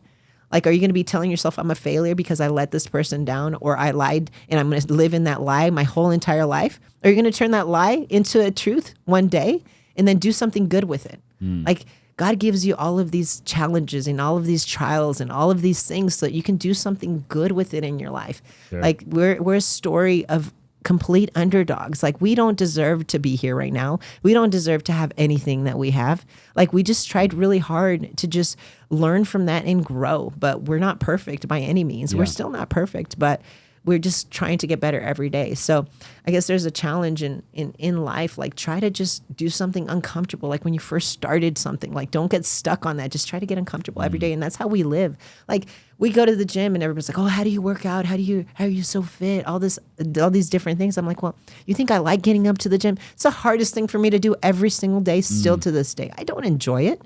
Like, are you going to be telling yourself I'm a failure because I let this person down or I lied and I'm going to live in that lie my whole entire life? Or are you going to turn that lie into a truth one day and then do something good with it? Like, God gives you all of these challenges and all of these trials and all of these things so that you can do something good with it in your life. Sure. Like, we're a story of complete underdogs. Like, we don't deserve to be here right now. We don't deserve to have anything that we have. Like, we just tried really hard to just learn from that and grow, but we're not perfect by any means. We're still not perfect, but we're just trying to get better every day. So I guess there's a challenge in life, like try to just do something uncomfortable. Like when you first started something, like don't get stuck on that. Just try to get uncomfortable every day. And that's how we live. Like we go to the gym and everybody's like, oh, how do you work out? How are you so fit? All these different things. I'm like, well, you think I like getting up to the gym? It's the hardest thing for me to do every single day still to this day. I don't enjoy it.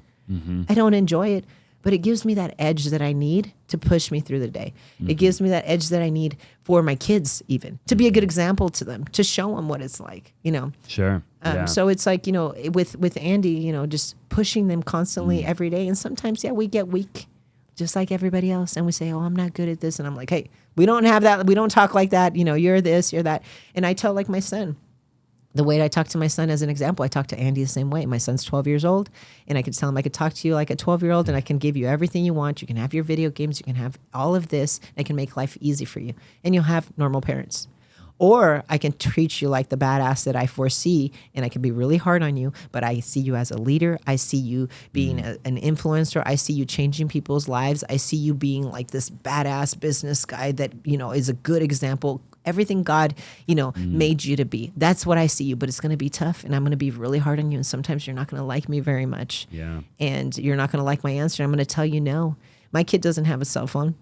I don't enjoy it. But it gives me that edge that I need to push me through the day. It gives me that edge that I need for my kids, even to be a good example to them, to show them what it's like, Sure. So it's like, with Andy, just pushing them constantly every day. And sometimes, we get weak, just like everybody else. And we say, oh, I'm not good at this. And I'm like, hey, we don't have that. We don't talk like that. You're this, you're that. And I tell like my son. The way I talk to my son as an example, I talk to Andy the same way. My son's 12 years old, and I could tell him I could talk to you like a 12-year-old, and I can give you everything you want. You can have your video games. You can have all of this. And I can make life easy for you, and you'll have normal parents. Or I can treat you like the badass that I foresee, and I can be really hard on you, but I see you as a leader. I see you being an influencer. I see you changing people's lives. I see you being like this badass business guy that, is a good example. Everything God, made you to be. That's what I see you, but it's going to be tough and I'm going to be really hard on you. And sometimes you're not going to like me very much. Yeah. And you're not going to like my answer. I'm going to tell you no. My kid doesn't have a cell phone.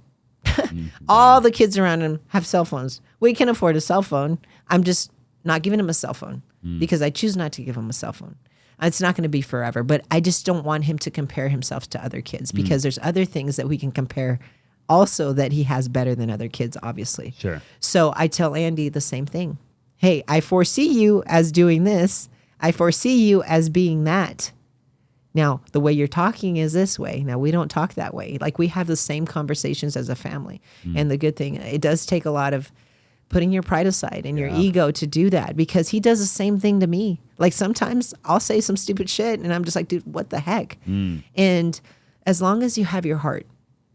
All the kids around him have cell phones. We can afford a cell phone. I'm just not giving him a cell phone because I choose not to give him a cell phone. It's not going to be forever, but I just don't want him to compare himself to other kids because there's other things that we can compare also that he has better than other kids, obviously. Sure. So I tell Andy the same thing. Hey, I foresee you as doing this. I foresee you as being that. Now, the way you're talking is this way. Now, we don't talk that way. Like we have the same conversations as a family. And the good thing, it does take a lot of putting your pride aside and your ego to do that because he does the same thing to me. Like sometimes I'll say some stupid shit and I'm just like, dude, what the heck? And as long as you have your heart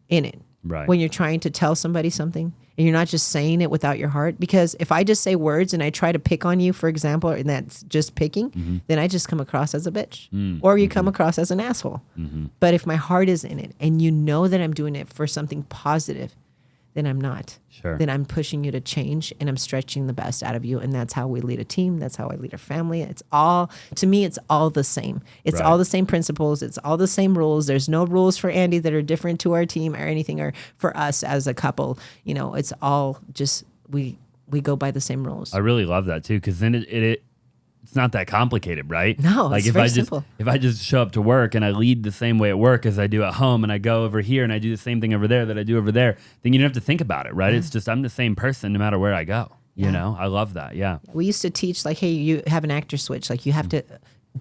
in it, right. When you're trying to tell somebody something and you're not just saying it without your heart. Because if I just say words and I try to pick on you, for example, and that's just picking, then I just come across as a bitch, or you come across as an asshole. But if my heart is in it and you know that I'm doing it for something positive, then I'm not. Sure. Then I'm pushing you to change, and I'm stretching the best out of you. And that's how we lead a team. That's how I lead a family. It's all, to me, it's all the same. It's all the same principles. It's all the same rules. There's no rules for Andy that are different to our team or anything, or for us as a couple. You know, it's all just, we go by the same rules. I really love that too, because then it's not that complicated, right? No, like it's very simple. If I just show up to work and I lead the same way at work as I do at home, and I go over here and I do the same thing over there that I do over there, then you don't have to think about it, right? It's just, I'm the same person no matter where I go. You know, I love that. Yeah. We used to teach like, hey, you have an actor switch. Like you have to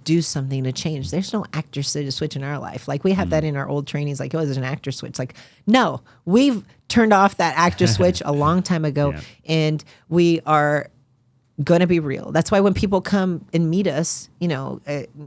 do something to change. There's no actor switch in our life. Like we have that in our old trainings. Like, oh, there's an actor switch. Like, no, we've turned off that actor switch a long time ago, and we are going to be real. That's why when people come and meet us, you know,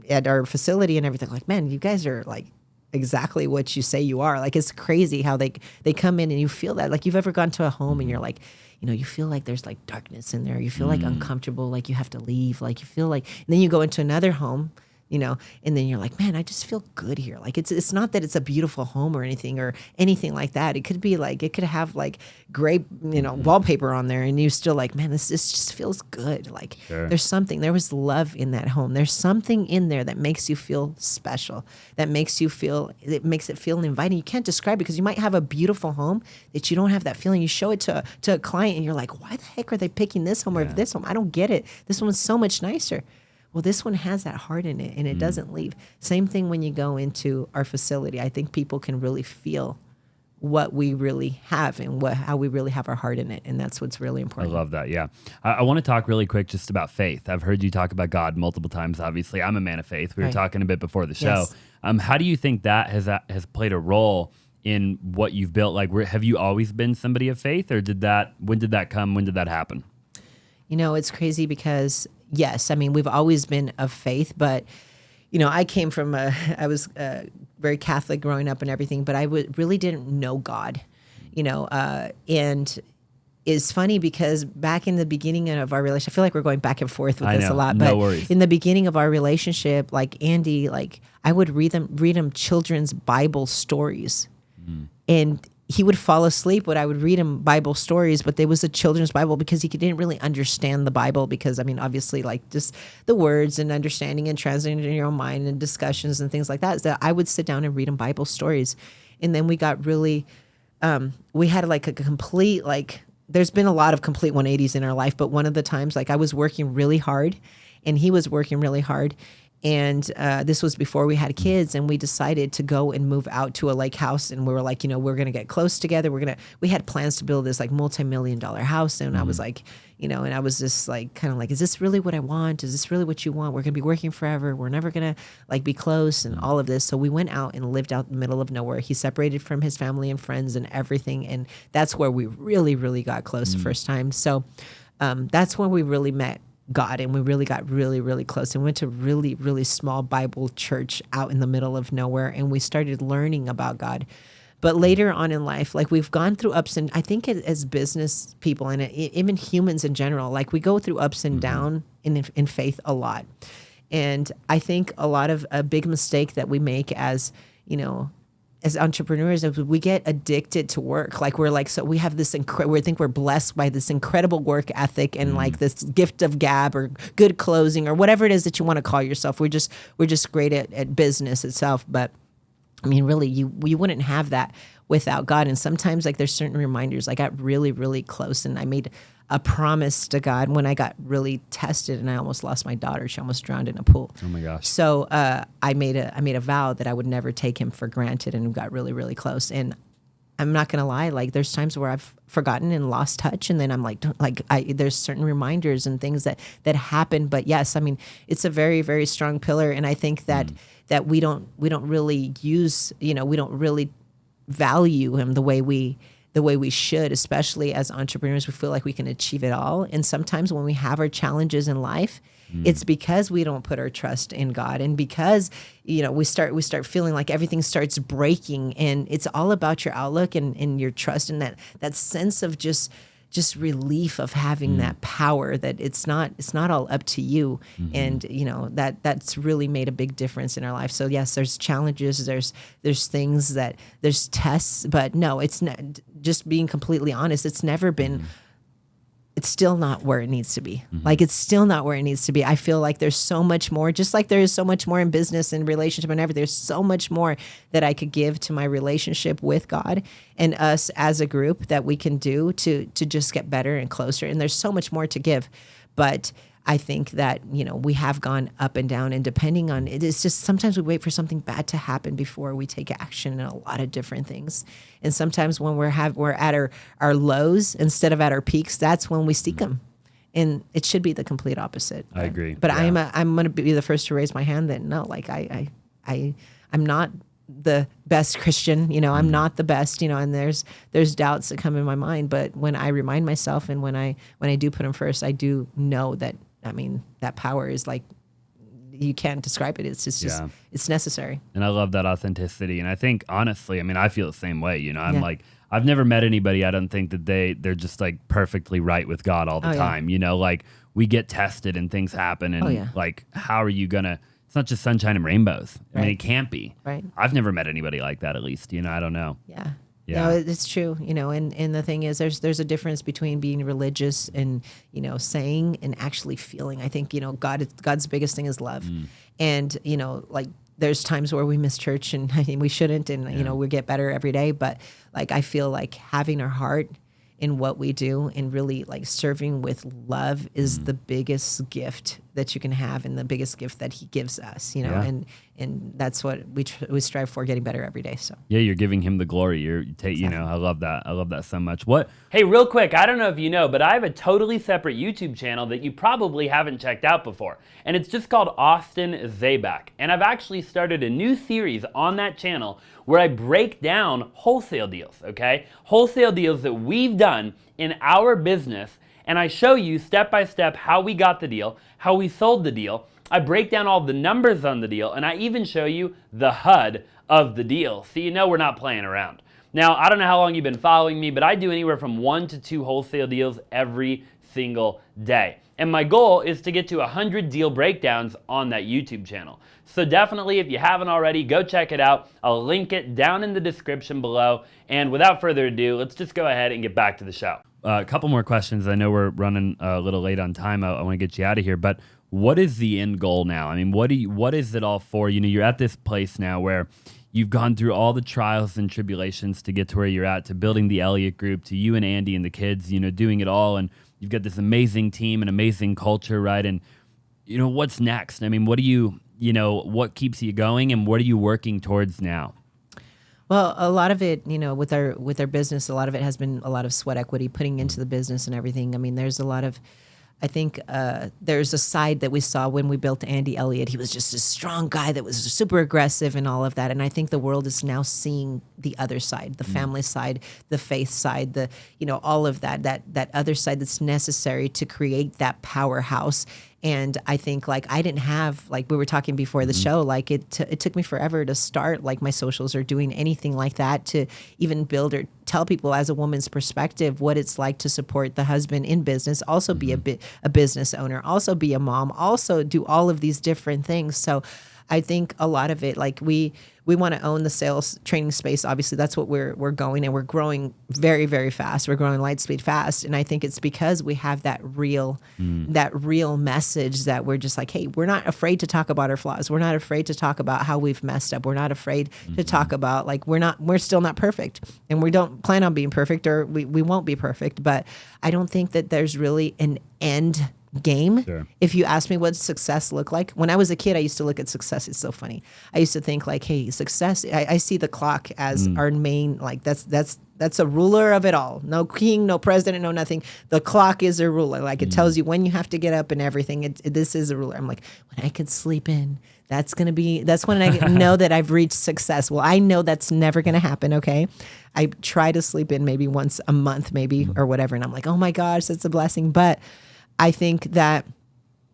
at our facility and everything, like, man, you guys are like exactly what you say you are. Like, it's crazy how they come in and you feel that. Like, you've ever gone to a home and you're like, you know, you feel like there's like darkness in there. You feel like uncomfortable, like you have to leave. Like you feel like, and then you go into another home, you know, and then you're like, man, I just feel good here. Like it's not that it's a beautiful home or anything like that. It could be like, it could have like gray, you know, wallpaper on there, and you still like, man, this just feels good. Like there's something, there was love in that home. There's something in there that makes you feel special, that makes you feel, it makes it feel inviting. You can't describe it, because you might have a beautiful home that you don't have that feeling. You show it to a client and you're like, why the heck are they picking this home or this home? I don't get it. This one's so much nicer. Well, this one has that heart in it, and it doesn't leave. Same thing when you go into our facility. I think people can really feel what we really have and how we really have our heart in it, and that's what's really important. I love that, yeah. I want to talk really quick just about faith. I've heard you talk about God multiple times, obviously. I'm a man of faith. We were talking a bit before the show. Yes. How do you think that has played a role in what you've built? Like, have you always been somebody of faith, or when did that come? When did that happen? You know, it's crazy because, yes, I mean, we've always been of faith, but, you know, I came from I was very Catholic growing up and everything, but I really didn't know God, you know, and it's funny because back in the beginning of our relationship, I feel like we're going back and forth with this a lot, but no worries. In the beginning of our relationship, like Andy, like I would read him children's Bible stories, and he would fall asleep when I would read him Bible stories, but there was a children's Bible because he didn't really understand the Bible, because, I mean, obviously, like just the words and understanding and translating in your own mind and discussions and things like that. So I would sit down and read him Bible stories. And then we got really, we had like a complete, like, there's been a lot of complete 180s in our life, but one of the times, like, I was working really hard and he was working really hard. And this was before we had kids, and we decided to go and move out to a lake house. And we were like, you know, we're going to get close together. We had plans to build this like multi-million-dollar house. And I was like, you know, and I was just like, kind of like, is this really what I want? Is this really what you want? We're going to be working forever. We're never going to like be close and all of this. So we went out and lived out in the middle of nowhere. He separated from his family and friends and everything. And that's where we really, really got close the first time. So that's when we really met God, and we really got really, really close, and went to really, really small Bible church out in the middle of nowhere, and we started learning about God. But later on in life, like, we've gone through ups and I think as business people and even humans in general, like, we go through ups and downs in faith a lot. And I think a big mistake that we make as, you know, as entrepreneurs, we get addicted to work. Like, we're like, so we have this we think we're blessed by this incredible work ethic and like this gift of gab or good closing or whatever it is that you want to call yourself. We're just great at business itself. But I mean, really, you wouldn't have that without God. And sometimes, like, there's certain reminders. I got really, really close, and I made a promise to God when I got really tested, and I almost lost my daughter. She almost drowned in a pool. Oh my gosh. So I made a vow that I would never take him for granted, and got really, really close. And I'm not going to lie, like, there's times where I've forgotten and lost touch, and then I'm like there's certain reminders and things that happen. But yes, I mean, it's a very, very strong pillar. And I think that we don't really use, you know, we don't really value him the way we the way we should, especially as entrepreneurs. We feel like we can achieve it all. And sometimes when we have our challenges in life, it's because we don't put our trust in God, and because we start feeling like everything starts breaking. And it's all about your outlook and your trust, and that sense of just relief of having that power, that it's not all up to you. And that's really made a big difference in our life. So yes, there's challenges, there's things there's tests, but no, it's not, just being completely honest, it's never been it's still not where it needs to be. Like, it's still not where it needs to be. I feel like there's so much more, just like there is so much more in business and relationship and everything. There's so much more that I could give to my relationship with God and us as a group that we can do to just get better and closer. And there's so much more to give. But I think that, we have gone up and down, and depending on it, it's just sometimes we wait for something bad to happen before we take action in a lot of different things. And sometimes when we're at our lows instead of at our peaks, that's when we seek them. And it should be the complete opposite. I agree. But yeah. I'm going to be the first to raise my hand that no, like I'm not the best Christian, I'm not the best, and there's doubts that come in my mind. But when I remind myself, and when I do put them first, I do know that, that power is like, you can't describe it. It's just it's necessary. And I love that authenticity. And I think, honestly, I feel the same way. I'm like, I've never met anybody, I don't think that they're just like perfectly right with God all the time. Like, we get tested and things happen. And like, how are you going to, it's not just sunshine and rainbows. It can't be. Right. I've never met anybody like that, at least. I don't know. Yeah. No, it's true. And the thing is, there's a difference between being religious and, saying and actually feeling. I think, God's biggest thing is love. And, like, there's times where we miss church, and I think we shouldn't, and, we get better every day. But like, I feel like having our heart in what we do and really like serving with love is the biggest gift that you can have, and the biggest gift that he gives us, and that's what we strive for, getting better every day. So you're giving him the glory. I love that. I love that so much. Hey, real quick, I don't know if you know, but I have a totally separate YouTube channel that you probably haven't checked out before, and it's just called Austin Zaback. And I've actually started a new series on that channel where I break down wholesale deals, okay? Wholesale deals that we've done in our business, and I show you step by step how we got the deal, how we sold the deal. I break down all the numbers on the deal, and I even show you the HUD of the deal, so we're not playing around. Now, I don't know how long you've been following me, but I do anywhere from 1 to 2 wholesale deals every single day. And my goal is to get to 100 deal breakdowns on that YouTube channel. So definitely, if you haven't already, go check it out. I'll link it down in the description below. And without further ado, let's just go ahead and get back to the show. A couple more questions. I know we're running a little late on time. I want to get you out of here, but what is the end goal now? What is it all for? You're at this place now where you've gone through all the trials and tribulations to get to where you're at, to building the Elliott Group, to you and Andy and the kids, doing it all. And you've got this amazing team and amazing culture, right? And, what's next? What do you, what keeps you going, and what are you working towards now? Well, a lot of it, with our business, a lot of it has been a lot of sweat equity putting into the business and everything. There's a lot of, I think there's a side that we saw when we built Andy Elliott. He was just a strong guy that was super aggressive and all of that. And I think the world is now seeing the other side, the family side, the faith side, all of that other side that's necessary to create that powerhouse. And I think, like, I didn't have, like we were talking before the show, like it took me forever to start like my socials or doing anything like that, to even build or tell people as a woman's perspective what it's like to support the husband in business, also be a business owner, also be a mom, also do all of these different things. So I think a lot of it, like we want to own the sales training space. Obviously, that's what we're going, and we're growing very, very fast. We're growing light speed fast, and I think it's because we have that real message that we're just like, hey, we're not afraid to talk about our flaws. We're not afraid to talk about how we've messed up. We're not afraid to talk about, like, we're still not perfect, and we don't plan on being perfect, or we won't be perfect. But I don't think that there's really an end game. Sure. If you ask me what success looked like, when I was a kid, I used to look at success. It's so funny. I used to think like, hey, success, I see the clock as our main, like that's a ruler of it all. No king, no president, no nothing. The clock is a ruler. Like, it tells you when you have to get up and everything. This is a ruler. I'm like, when I could sleep in, That's when I know that I've reached success. Well, I know that's never going to happen. Okay. I try to sleep in maybe once a month, maybe, or whatever. And I'm like, oh my gosh, that's a blessing. But I think that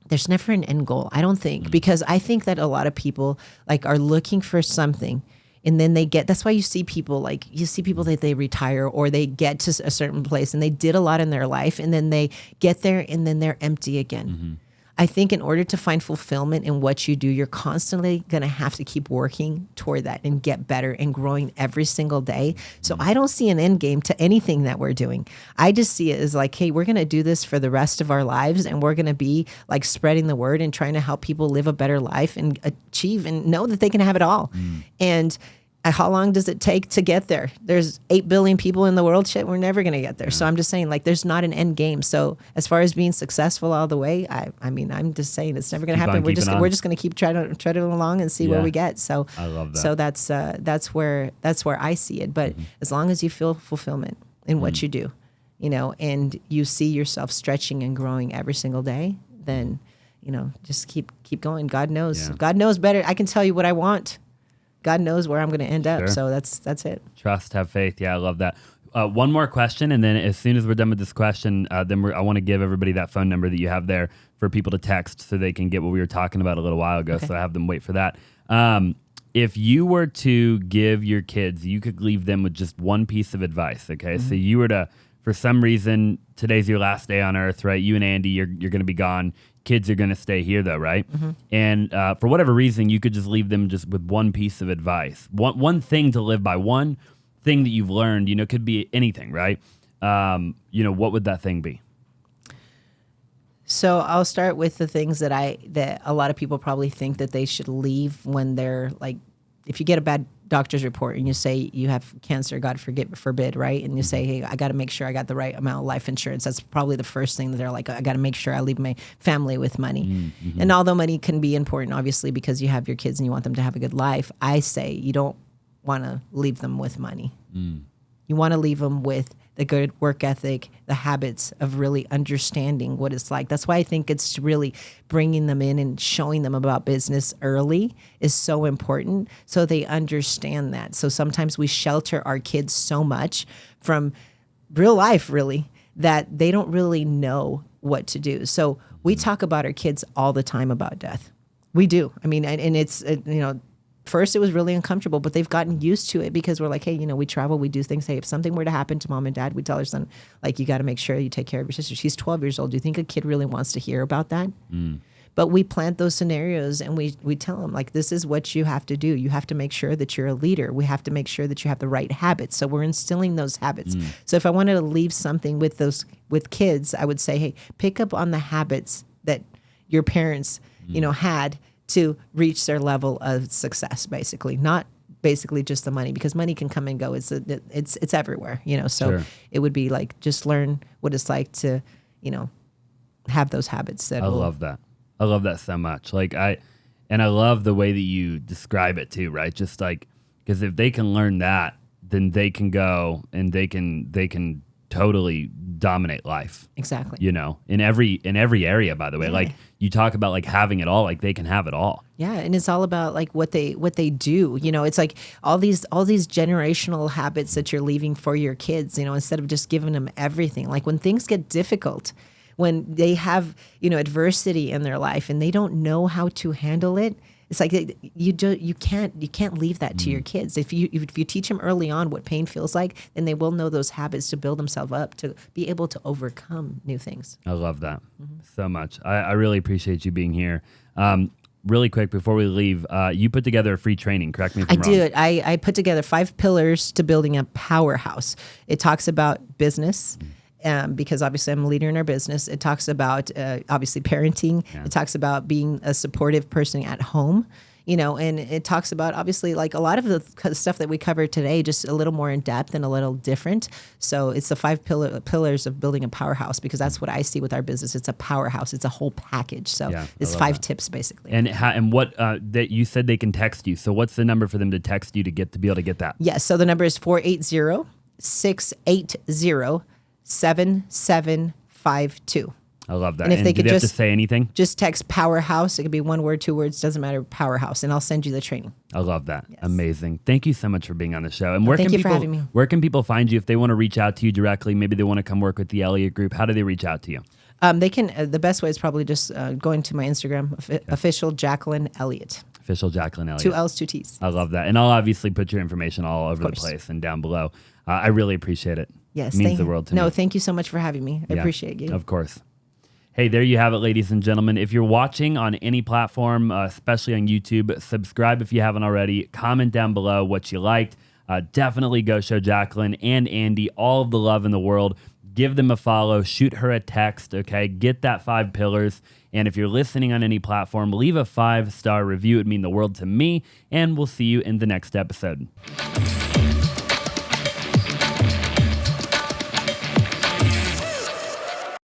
there's never an end goal. I don't think, because I think that a lot of people like are looking for something, and then that's why you see people that they retire or they get to a certain place and they did a lot in their life, and then they get there and then they're empty again. Mm-hmm. I think in order to find fulfillment in what you do, you're constantly going to have to keep working toward that and get better and growing every single day. So I don't see an end game to anything that we're doing. I just see it as like, hey, we're going to do this for the rest of our lives, and we're going to be like spreading the word and trying to help people live a better life and achieve and know that they can have it all. And how long does it take to get there? There's 8 billion people in the world. Shit, we're never going to get there. So I'm just saying, like, there's not an end game. So as far as being successful all the way, I mean, I'm just saying it's never going to happen. We're just going to keep treading along and see where we get. So I love that. So that's where I see it. But as long as you feel fulfillment in what you do, and you see yourself stretching and growing every single day, then, just keep going. God knows. Yeah. God knows better. I can tell you what I want. God knows where I'm going to end up. Sure. So that's it. Trust, have faith. Yeah, I love that. One more question, and then as soon as we're done with this question, I want to give everybody that phone number that you have there for people to text so they can get what we were talking about a little while ago. Okay. So I have them wait for that. If you were to give your kids, you could leave them with just one piece of advice, okay? Mm-hmm. So you were to, for some reason, today's your last day on earth, right? You and Andy, you're going to be gone. Kids are going to stay here, though, right? Mm-hmm. And for whatever reason, you could just leave them just with one piece of advice, one thing to live by, one thing that you've learned. Could be anything, right? What would that thing be? So I'll start with the things that a lot of people probably think that they should leave when they're like, if you get a bad doctor's report and you say you have cancer, God forbid, right? And you say, hey, I got to make sure I got the right amount of life insurance. That's probably the first thing that they're like, I got to make sure I leave my family with money. Mm-hmm. And although money can be important, obviously, because you have your kids and you want them to have a good life, I say you don't want to leave them with money. You want to leave them with the good work ethic, the habits of really understanding what it's like. That's why I think it's really bringing them in and showing them about business early is so important, so they understand that. So sometimes we shelter our kids so much from real life, really, that they don't really know what to do. So we talk about our kids all the time about death. We do. I mean, and it's, first it was really uncomfortable, but they've gotten used to it because we're like, hey, we travel, we do things. Hey, if something were to happen to mom and dad, we tell our son, like, you got to make sure you take care of your sister. She's 12 years old. Do you think a kid really wants to hear about that? But we plant those scenarios and we tell them, like, this is what you have to do. You have to make sure that you're a leader. We have to make sure that you have the right habits. So we're instilling those habits. So if I wanted to leave something with kids, I would say, hey, pick up on the habits that your parents, had to reach their level of success, basically, not basically just the money, because money can come and go. It's everywhere, so sure. It would be like, just learn what it's like to, have those habits. I love that. I love that so much. I love the way that you describe it too, right? Just like, because if they can learn that, then they can go and they can totally dominate life. Exactly. In every area, by the way. Yeah. Like, you talk about like having it all, like they can have it all. Yeah, and it's all about like what they do. It's like all these generational habits that you're leaving for your kids, instead of just giving them everything. Like when things get difficult, when they have, adversity in their life and they don't know how to handle it, it's like you can't leave that to your kids. If you teach them early on what pain feels like, then they will know those habits to build themselves up to be able to overcome new things. I love that so much. I really appreciate you being here. Really quick before we leave, you put together a free training. Correct me if I'm wrong. I did. I put together 5 pillars to building a powerhouse. It talks about business. Because obviously I'm a leader in our business. It talks about obviously parenting. Yeah. It talks about being a supportive person at home, and it talks about obviously like a lot of the stuff that we covered today, just a little more in depth and a little different. So it's the 5 pillars of building a powerhouse, because that's what I see with our business. It's a powerhouse. It's a whole package. So it's 5 tips basically. And what that you said they can text you. So what's the number for them to text you to be able to get that? Yes. So the number is 480-680-7752. I love that. And if they do could they have just to say anything? Just text Powerhouse. It could be 1 word, 2 words, doesn't matter. Powerhouse, and I'll send you the training. I love that. Yes. Amazing. Thank you so much for being on the show. And Thank you for having me. Where can people find you if they want to reach out to you directly? Maybe they want to come work with the Elliott Group. How do they reach out to you? They can. The best way is probably just going to my Instagram, official Jacqueline Elliott. Official Jacqueline Elliott. 2 L's, 2 T's. I love that. And I'll obviously put your information all over the course. place and down below. I really appreciate it. Yes. It means the world to me. No, thank you so much for having me. I Yeah, appreciate you. Of course. Hey, there you have it, ladies and gentlemen. If you're watching on any platform, especially on YouTube, subscribe if you haven't already. Comment down below what you liked. Definitely go show Jacqueline and Andy all of the love in the world. Give them a follow. Shoot her a text, okay? Get that 5 pillars. And if you're listening on any platform, leave a 5-star review. It would mean the world to me. And we'll see you in the next episode.